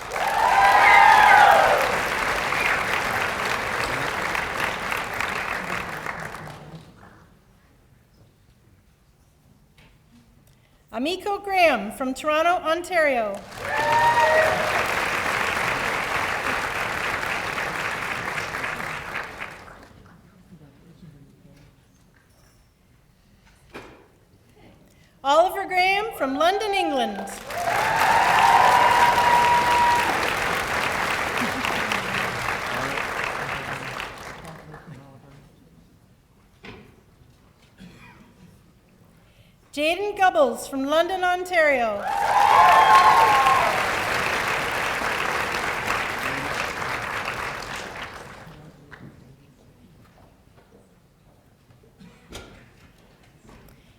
S1: Amiko Graham from Toronto, Ontario. Oliver Graham from London, England. Jaden Gubbles from London, Ontario.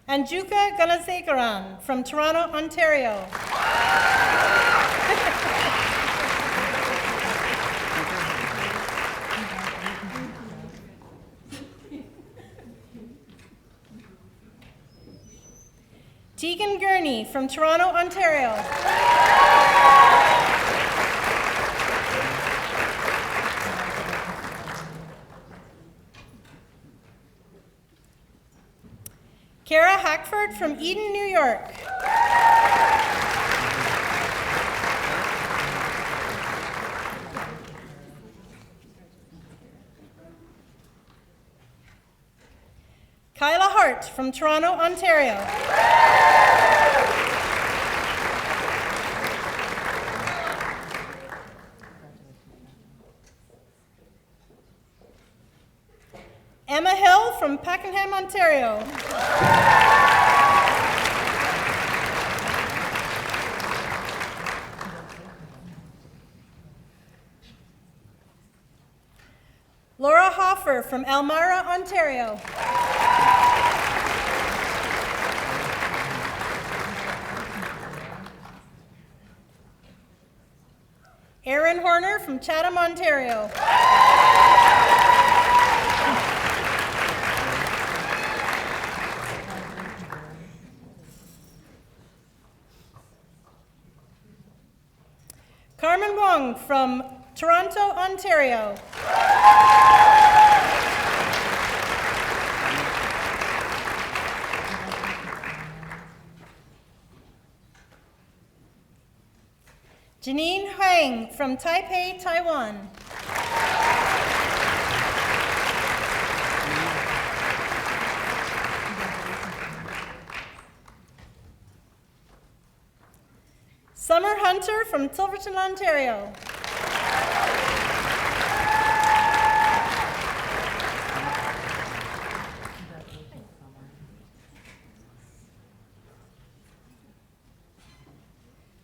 S1: Anjuka Ganasekaran from Toronto, Ontario. Tegan Gurney from Toronto, Ontario. Kara Hackford from Eden, New York. Kyla Hart from Toronto, Ontario. Emma Hill from Pakenham, Ontario. Laura Hoffer from Elmira, Ontario. Erin Horner from Chatham, Ontario. Carmen Wong from Toronto, Ontario. Janine Huang from Taipei, Taiwan. Summer Hunter from Silverton, Ontario.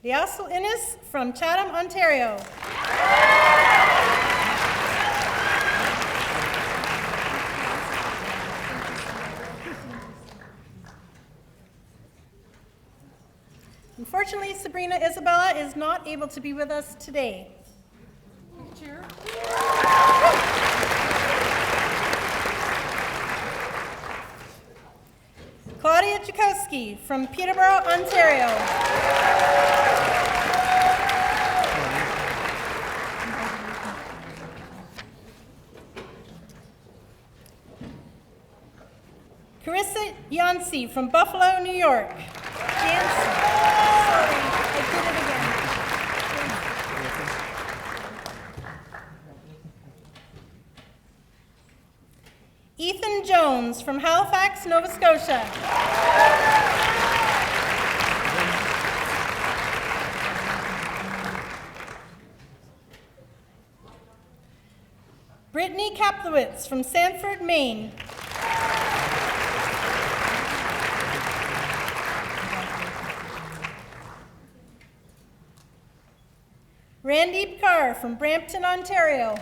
S1: Liasl Innes from Chatham, Ontario. Unfortunately, Sabrina Isabella is not able to be with us today.
S3: Chair.
S1: Claudia Jakowski from Peterborough, Ontario. Carissa Yancey from Buffalo, New York. Yancey. Sorry, I did it again. Ethan Jones from Halifax, Nova Scotia. Brittany Kaplowitz from Sanford, Maine. Randeep Kaur from Brampton, Ontario.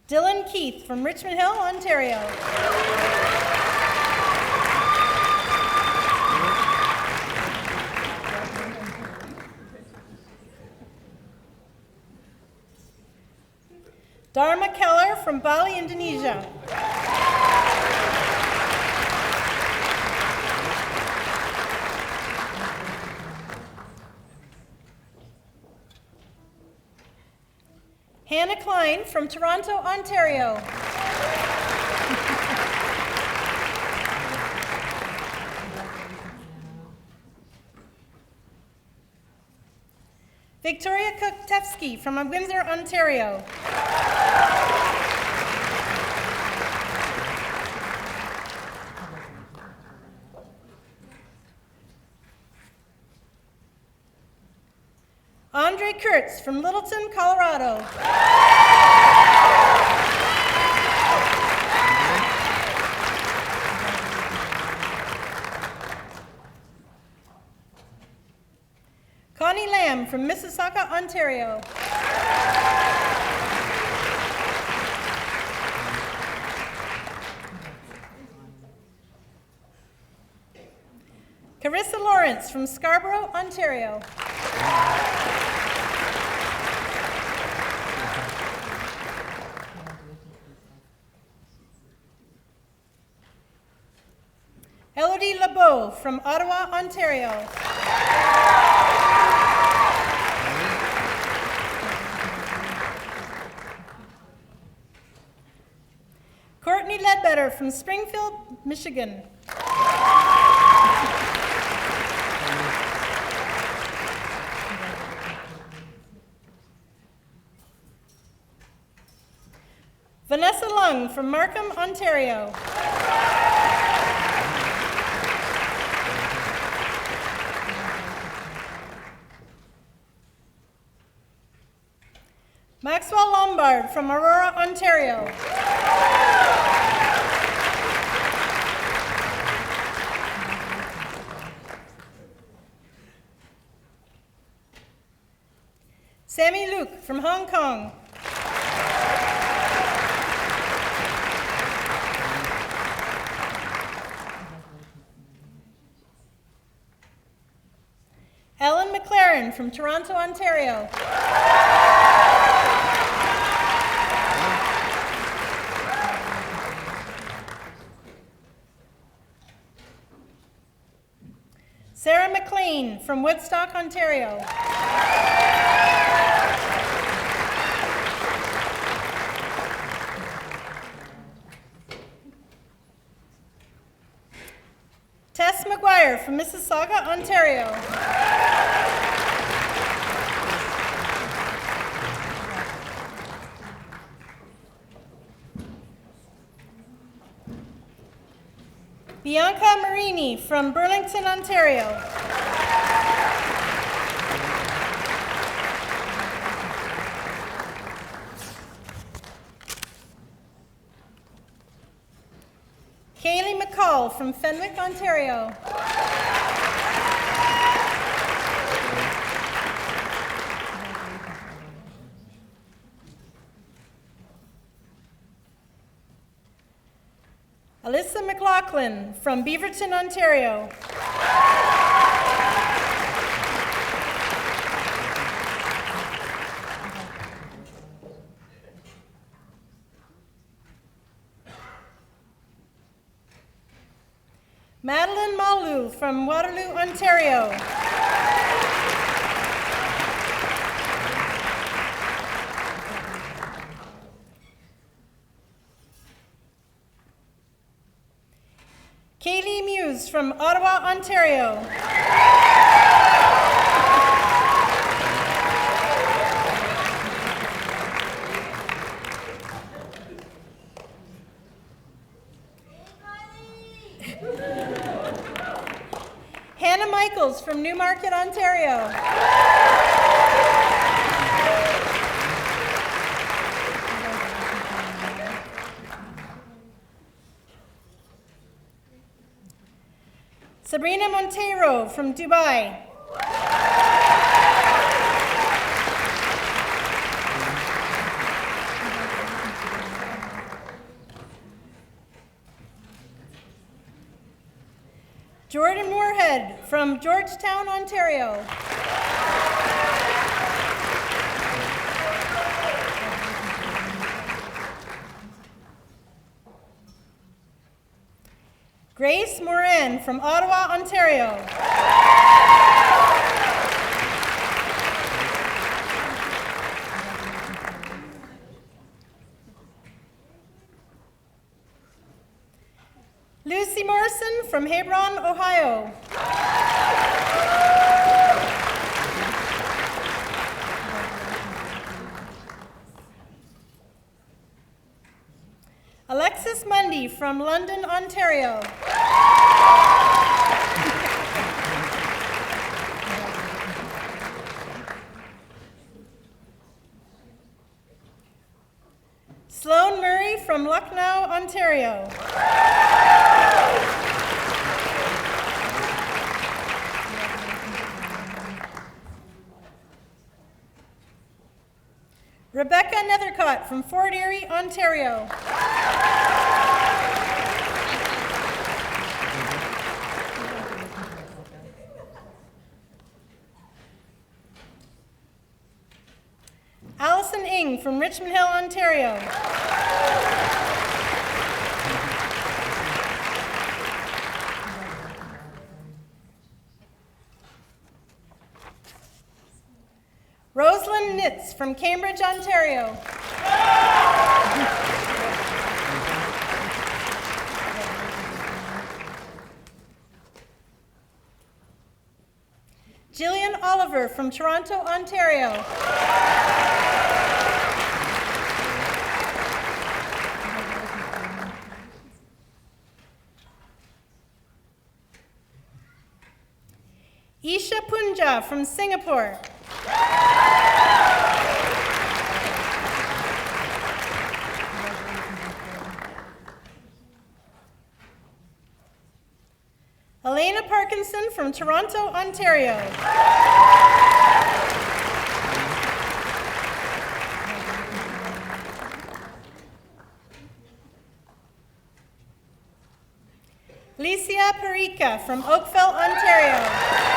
S1: Dylan Keith from Richmond Hill, Ontario. Dharma Keller from Bali, Indonesia. Hannah Klein from Toronto, Ontario. Victoria Kuktevsky from Windsor, Ontario. Andre Kurtz from Littleton, Colorado. Connie Lamb from Mississauga, Ontario. Carissa Lawrence from Scarborough, Ontario. Elodie LeBeau from Ottawa, Ontario. Courtney Ledbetter from Springfield, Michigan. Vanessa Lung from Markham, Ontario. Maxwell Lombard from Aurora, Ontario. Sammy Luke from Hong Kong. Ellen McLaren from Toronto, Ontario. Sarah McLean from Woodstock, Ontario. Tess McGuire from Mississauga, Ontario. Bianca Marini from Burlington, Ontario. Kaylee McCall from Fenwick, Ontario. Alyssa McLaughlin from Beaverton, Ontario. Madeline Malu from Waterloo, Ontario. Kaylee Muse from Ottawa, Ontario. Hannah Michaels from Newmarket, Ontario. Sabrina Monteiro from Dubai. Jordan Moorhead from Georgetown, Ontario. Grace Morin from Ottawa, Ontario. Lucy Morrison from Hebron, Ohio. Alexis Mundy from London, Ontario. Sloan Murray from Lucknow, Ontario. Rebecca Nethercott from Fort Erie, Ontario. Allison Ing from Richmond Hill, Ontario. Rosalind Nitz from Cambridge, Ontario. Jillian Oliver from Toronto, Ontario. Isha Punja from Singapore. Elena Parkinson from Toronto, Ontario. Licia Perica from Oakville, Ontario.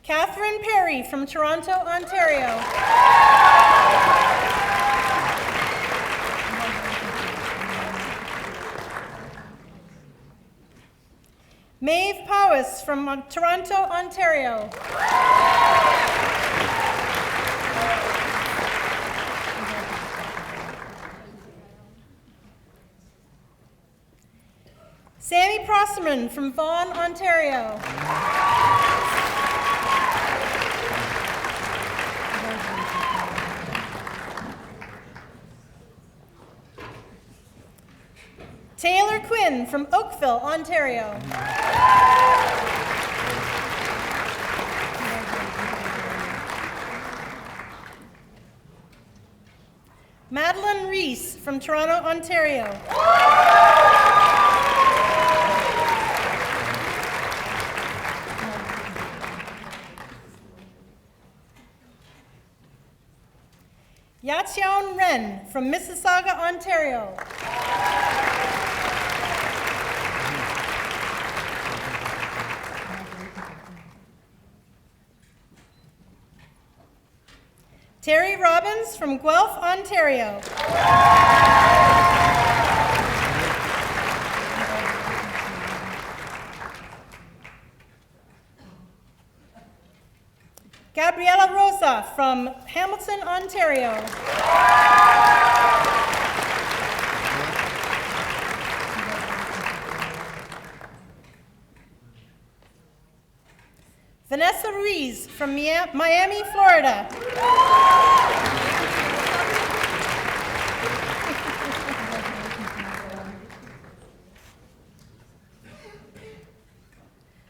S1: Catherine Perry from Toronto, Ontario. Maeve Powis from Toronto, Ontario. Sammy Prosserman from Vaughan, Ontario. Taylor Quinn from Oakville, Ontario. Madeline Reese from Toronto, Ontario. Yachion Ren from Mississauga, Ontario. Terry Robbins from Guelph, Ontario. Gabriela Rosa from Hamilton, Ontario. Vanessa Ruiz from Miami, Florida.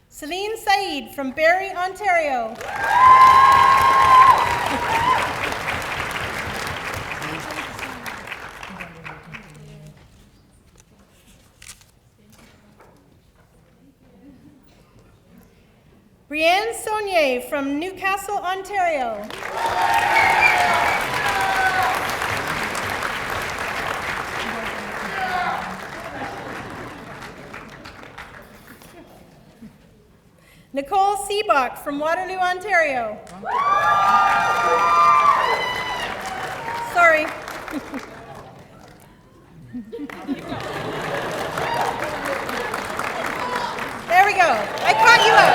S1: Celine Saeed from Barrie, Ontario. Brianne Saunier from Newcastle, Ontario. Nicole Seabach from Waterloo, Ontario. Sorry. There we go. I caught you up.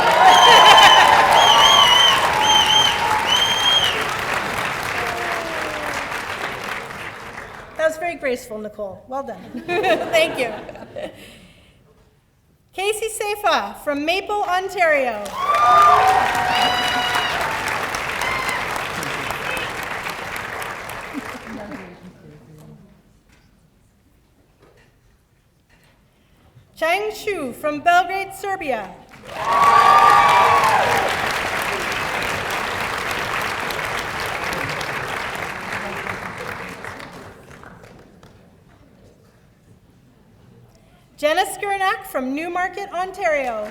S1: That was very graceful, Nicole. Well done. Thank you. Casey Seifa from Maple, Ontario. Chang Shu from Belgrade, Serbia. Jenna Skirnak from Newmarket, Ontario.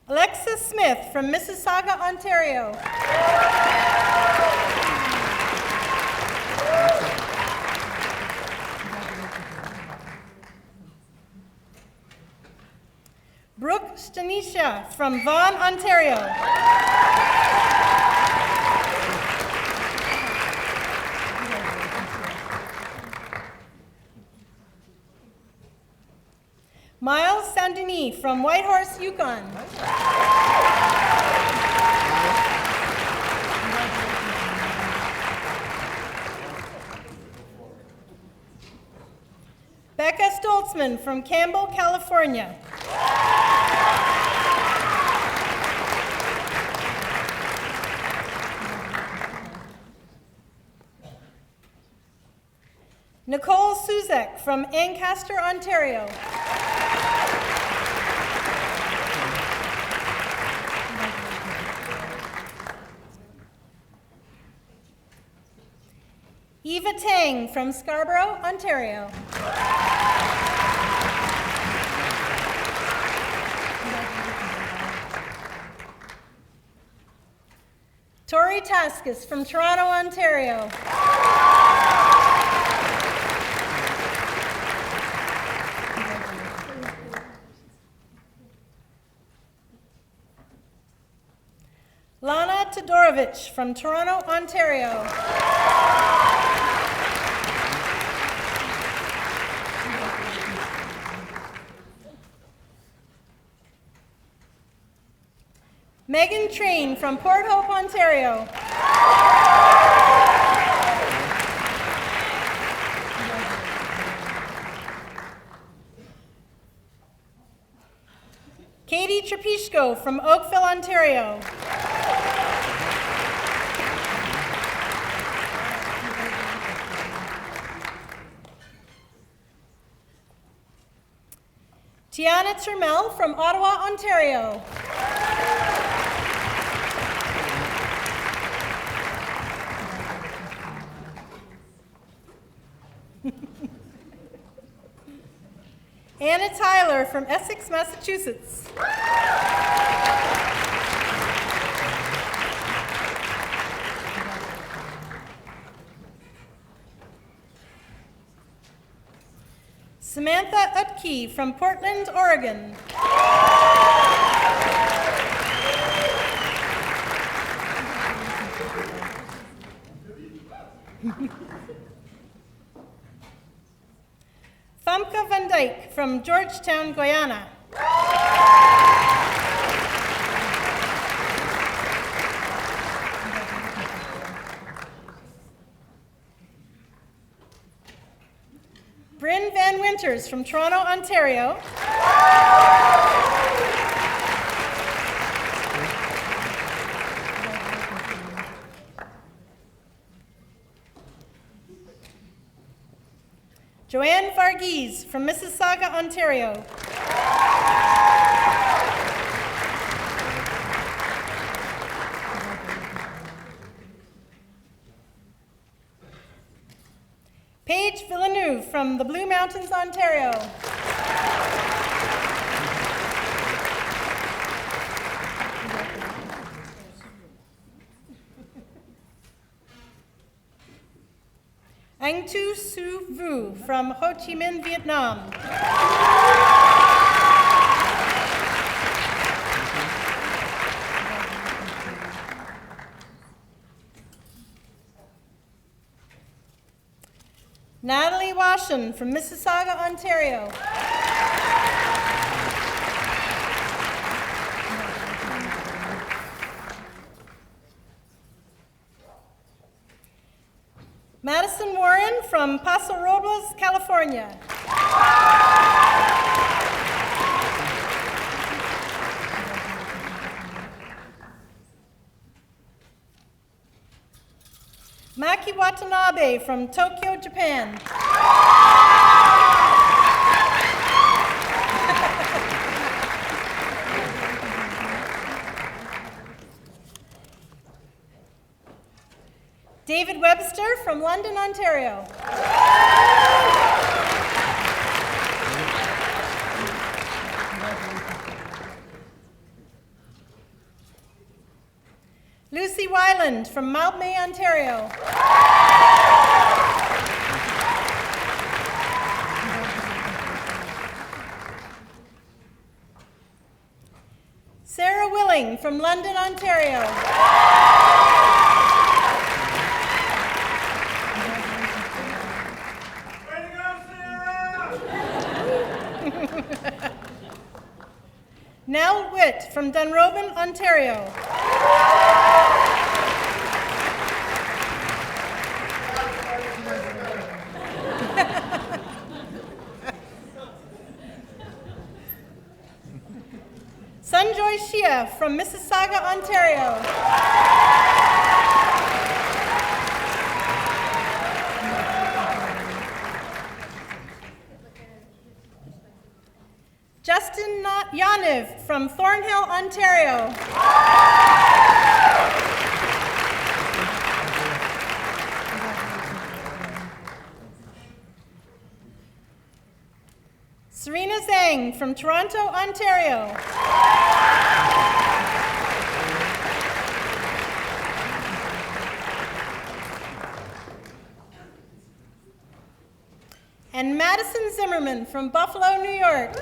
S1: Alexa Smith from Mississauga, Ontario. Brooke Stanisha from Vaughan, Ontario. Miles Saint-Denis from Whitehorse, Yukon. Becca Stoltzman from Campbell, California. Nicole Suzek from Ancaster, Ontario. Eva Tang from Scarborough, Ontario. Tori Taskus from Toronto, Ontario. Lana Todorovich from Toronto, Ontario. Megan Train from Port Hope, Ontario. Katie Trapishko from Oakville, Ontario. Tiana Turmel from Ottawa, Ontario. Anna Tyler from Essex, Massachusetts. Samantha Utke from Portland, Oregon. Famke van Dijk from Georgetown, Guyana. Bryn Van Winters from Toronto, Ontario. Joanne Varghese from Mississauga, Ontario. Paige Villeneuve from the Blue Mountains, Ontario. Anh Tu Su Vu from Ho Chi Minh, Vietnam. Natalie Washen from Mississauga, Ontario. Madison Warren from Paso Robles, California. Maki Watanabe from Tokyo, Japan. David Webster from London, Ontario. Lucy Wyland from Mount May, Ontario. Sarah Willing from London, Ontario. Nell Witt from Dunrobin, Ontario. Sunjoy Shia from Mississauga, Ontario. Justin Yaniv from Thornhill, Ontario. Serena Zhang from Toronto, Ontario. And Madison Zimmerman from Buffalo, New York.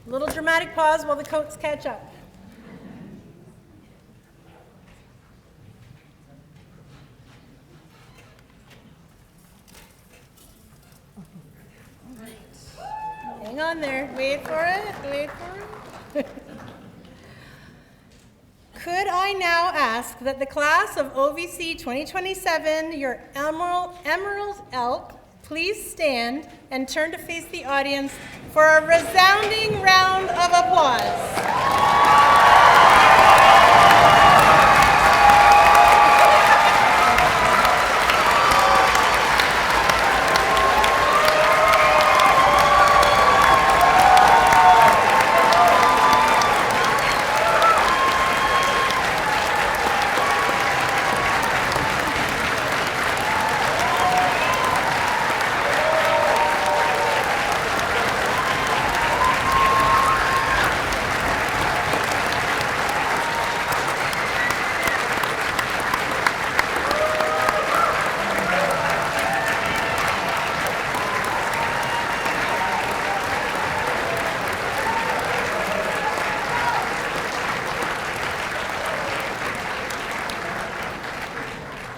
S1: Little dramatic pause while the coats catch up. Hang on there. Wait for it. Wait for it. Could I now ask that the class of OVC 2027, your Emerald Elk, please stand and turn to face the audience for a resounding round of applause.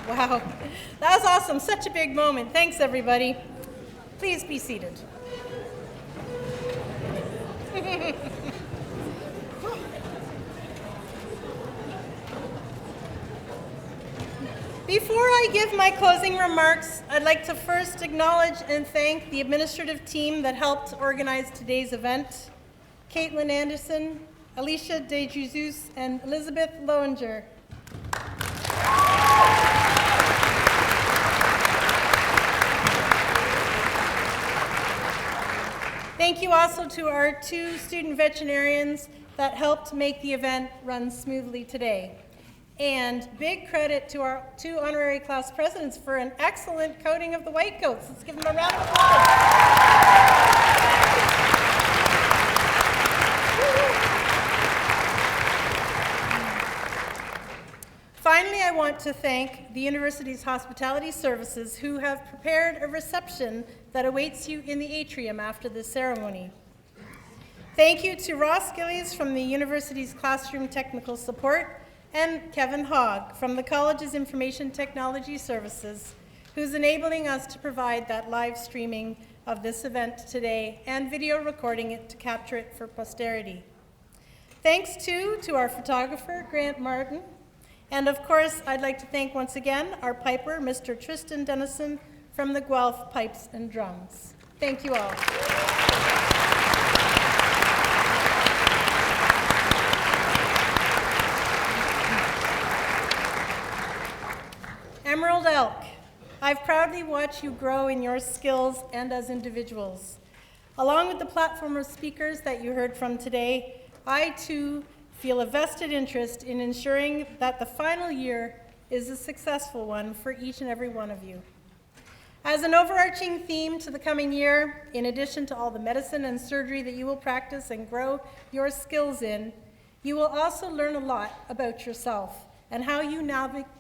S1: Wow, that was awesome. Such a big moment. Thanks, everybody. Please be seated. Before I give my closing remarks, I'd like to first acknowledge and thank the administrative team that helped organize today's event: Caitlin Anderson, Alicia De Jesus, and Elizabeth Lowinger. Thank you also to our 2 student veterinarians that helped make the event run smoothly today. And big credit to our 2 honorary class presidents for an excellent coating of the white coats. Let's give them a round of applause. Finally, I want to thank the university's hospitality services who have prepared a reception that awaits you in the atrium after the ceremony. Thank you to Ross Gillies from the university's classroom technical support and Kevin Hogg from the college's information technology services, who's enabling us to provide that live streaming of this event today and video recording it to capture it for posterity. Thanks too to our photographer, Grant Martin. And of course, I'd like to thank once again our piper, Mr. Tristan Dennison from the Guelph Pipes and Drums. Thank you all. Emerald Elk, I've proudly watched you grow in your skills and as individuals. Along with the platform of speakers that you heard from today, I too feel a vested interest in ensuring that the final year is a successful one for each and every one of you. As an overarching theme to the coming year, in addition to all the medicine and surgery that you will practice and grow your skills in, you will also learn a lot about yourself and how you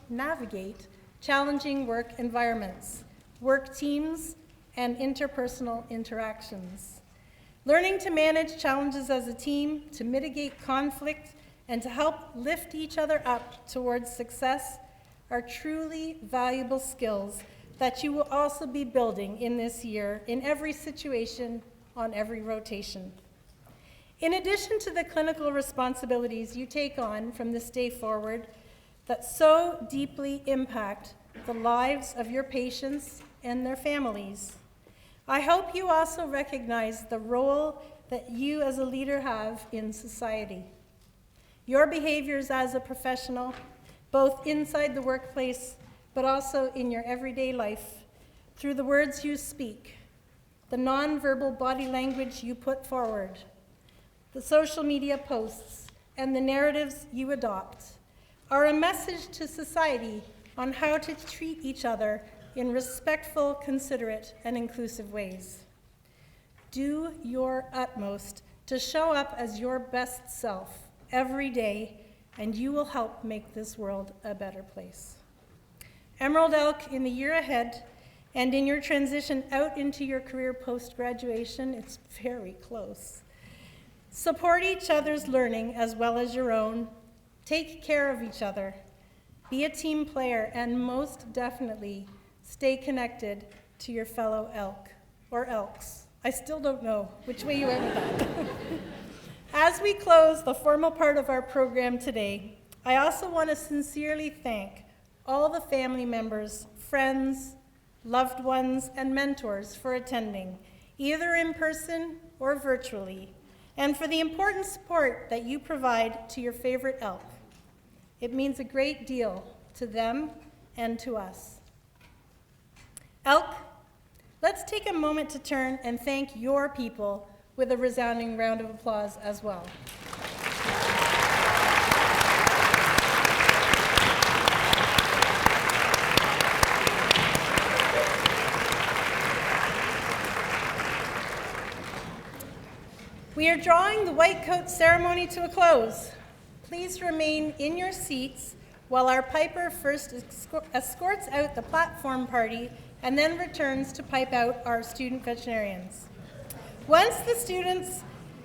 S1: navigate challenging work environments, work teams, and interpersonal interactions. Learning to manage challenges as a team, to mitigate conflict, and to help lift each other up towards success are truly valuable skills that you will also be building in this year in every situation, on every rotation. In addition to the clinical responsibilities you take on from this day forward that so deeply impact the lives of your patients and their families, I hope you also recognize the role that you as a leader have in society. Your behaviors as a professional, both inside the workplace, but also in your everyday life, through the words you speak, the nonverbal body language you put forward, the social media posts, and the narratives you adopt, are a message to society on how to treat each other in respectful, considerate, and inclusive ways. Do your utmost to show up as your best self every day, and you will help make this world a better place. Emerald Elk, in the year ahead, and in your transition out into your career post-graduation, it's very close. Support each other's learning as well as your own. Take care of each other. Be a team player, and most definitely, stay connected to your fellow elk, or elks. I still don't know which way you went with that. As we close the formal part of our program today, I also want to sincerely thank all the family members, friends, loved ones, and mentors for attending, either in person or virtually, and for the important support that you provide to your favorite elk. It means a great deal to them and to us. Elk, let's take a moment to turn and thank your people with a resounding round of applause as well. We are drawing the white coat ceremony to a close. Please remain in your seats while our piper first escorts out the platform party and then returns to pipe out our student veterinarians. Once the students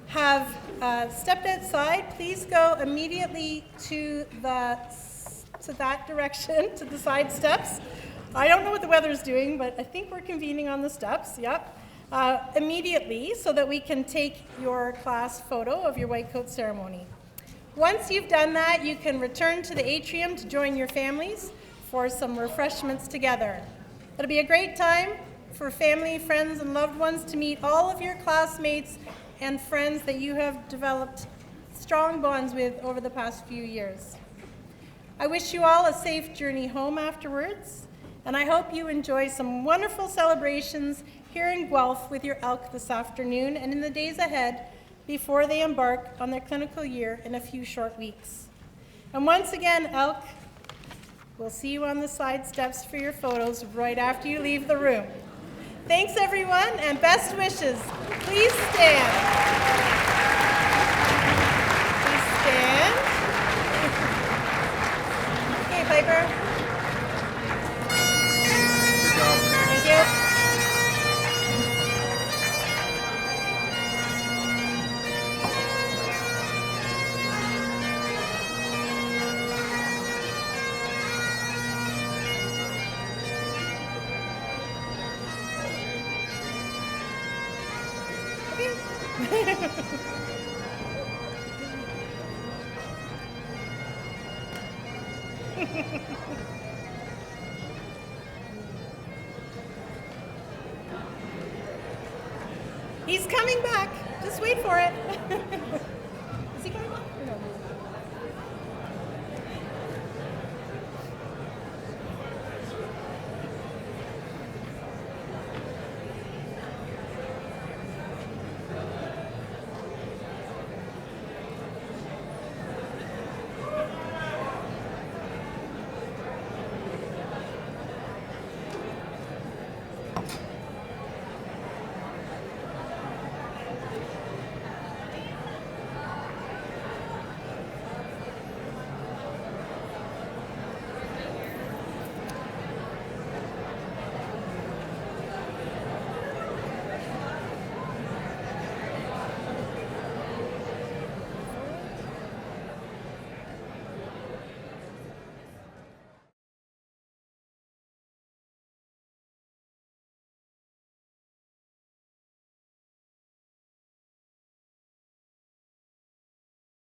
S1: have stepped outside, please go immediately to that direction, to the side steps. I don't know what the weather's doing, but I think we're convening on the steps, yep. Immediately, so that we can take your class photo of your white coat ceremony. Once you've done that, you can return to the atrium to join your families for some refreshments together. It'll be a great time for family, friends, and loved ones to meet all of your classmates and friends that you have developed strong bonds with over the past few years. I wish you all a safe journey home afterwards, and I hope you enjoy some wonderful celebrations here in Guelph with your elk this afternoon and in the days ahead before they embark on their clinical year in a few short weeks. And once again, elk, we'll see you on the side steps for your photos right after you leave the room. Thanks, everyone, and best wishes. Please stand. Please stand. Okay, Piper.
S2: Good job.
S1: Thank you. He's coming back. Just wait for it.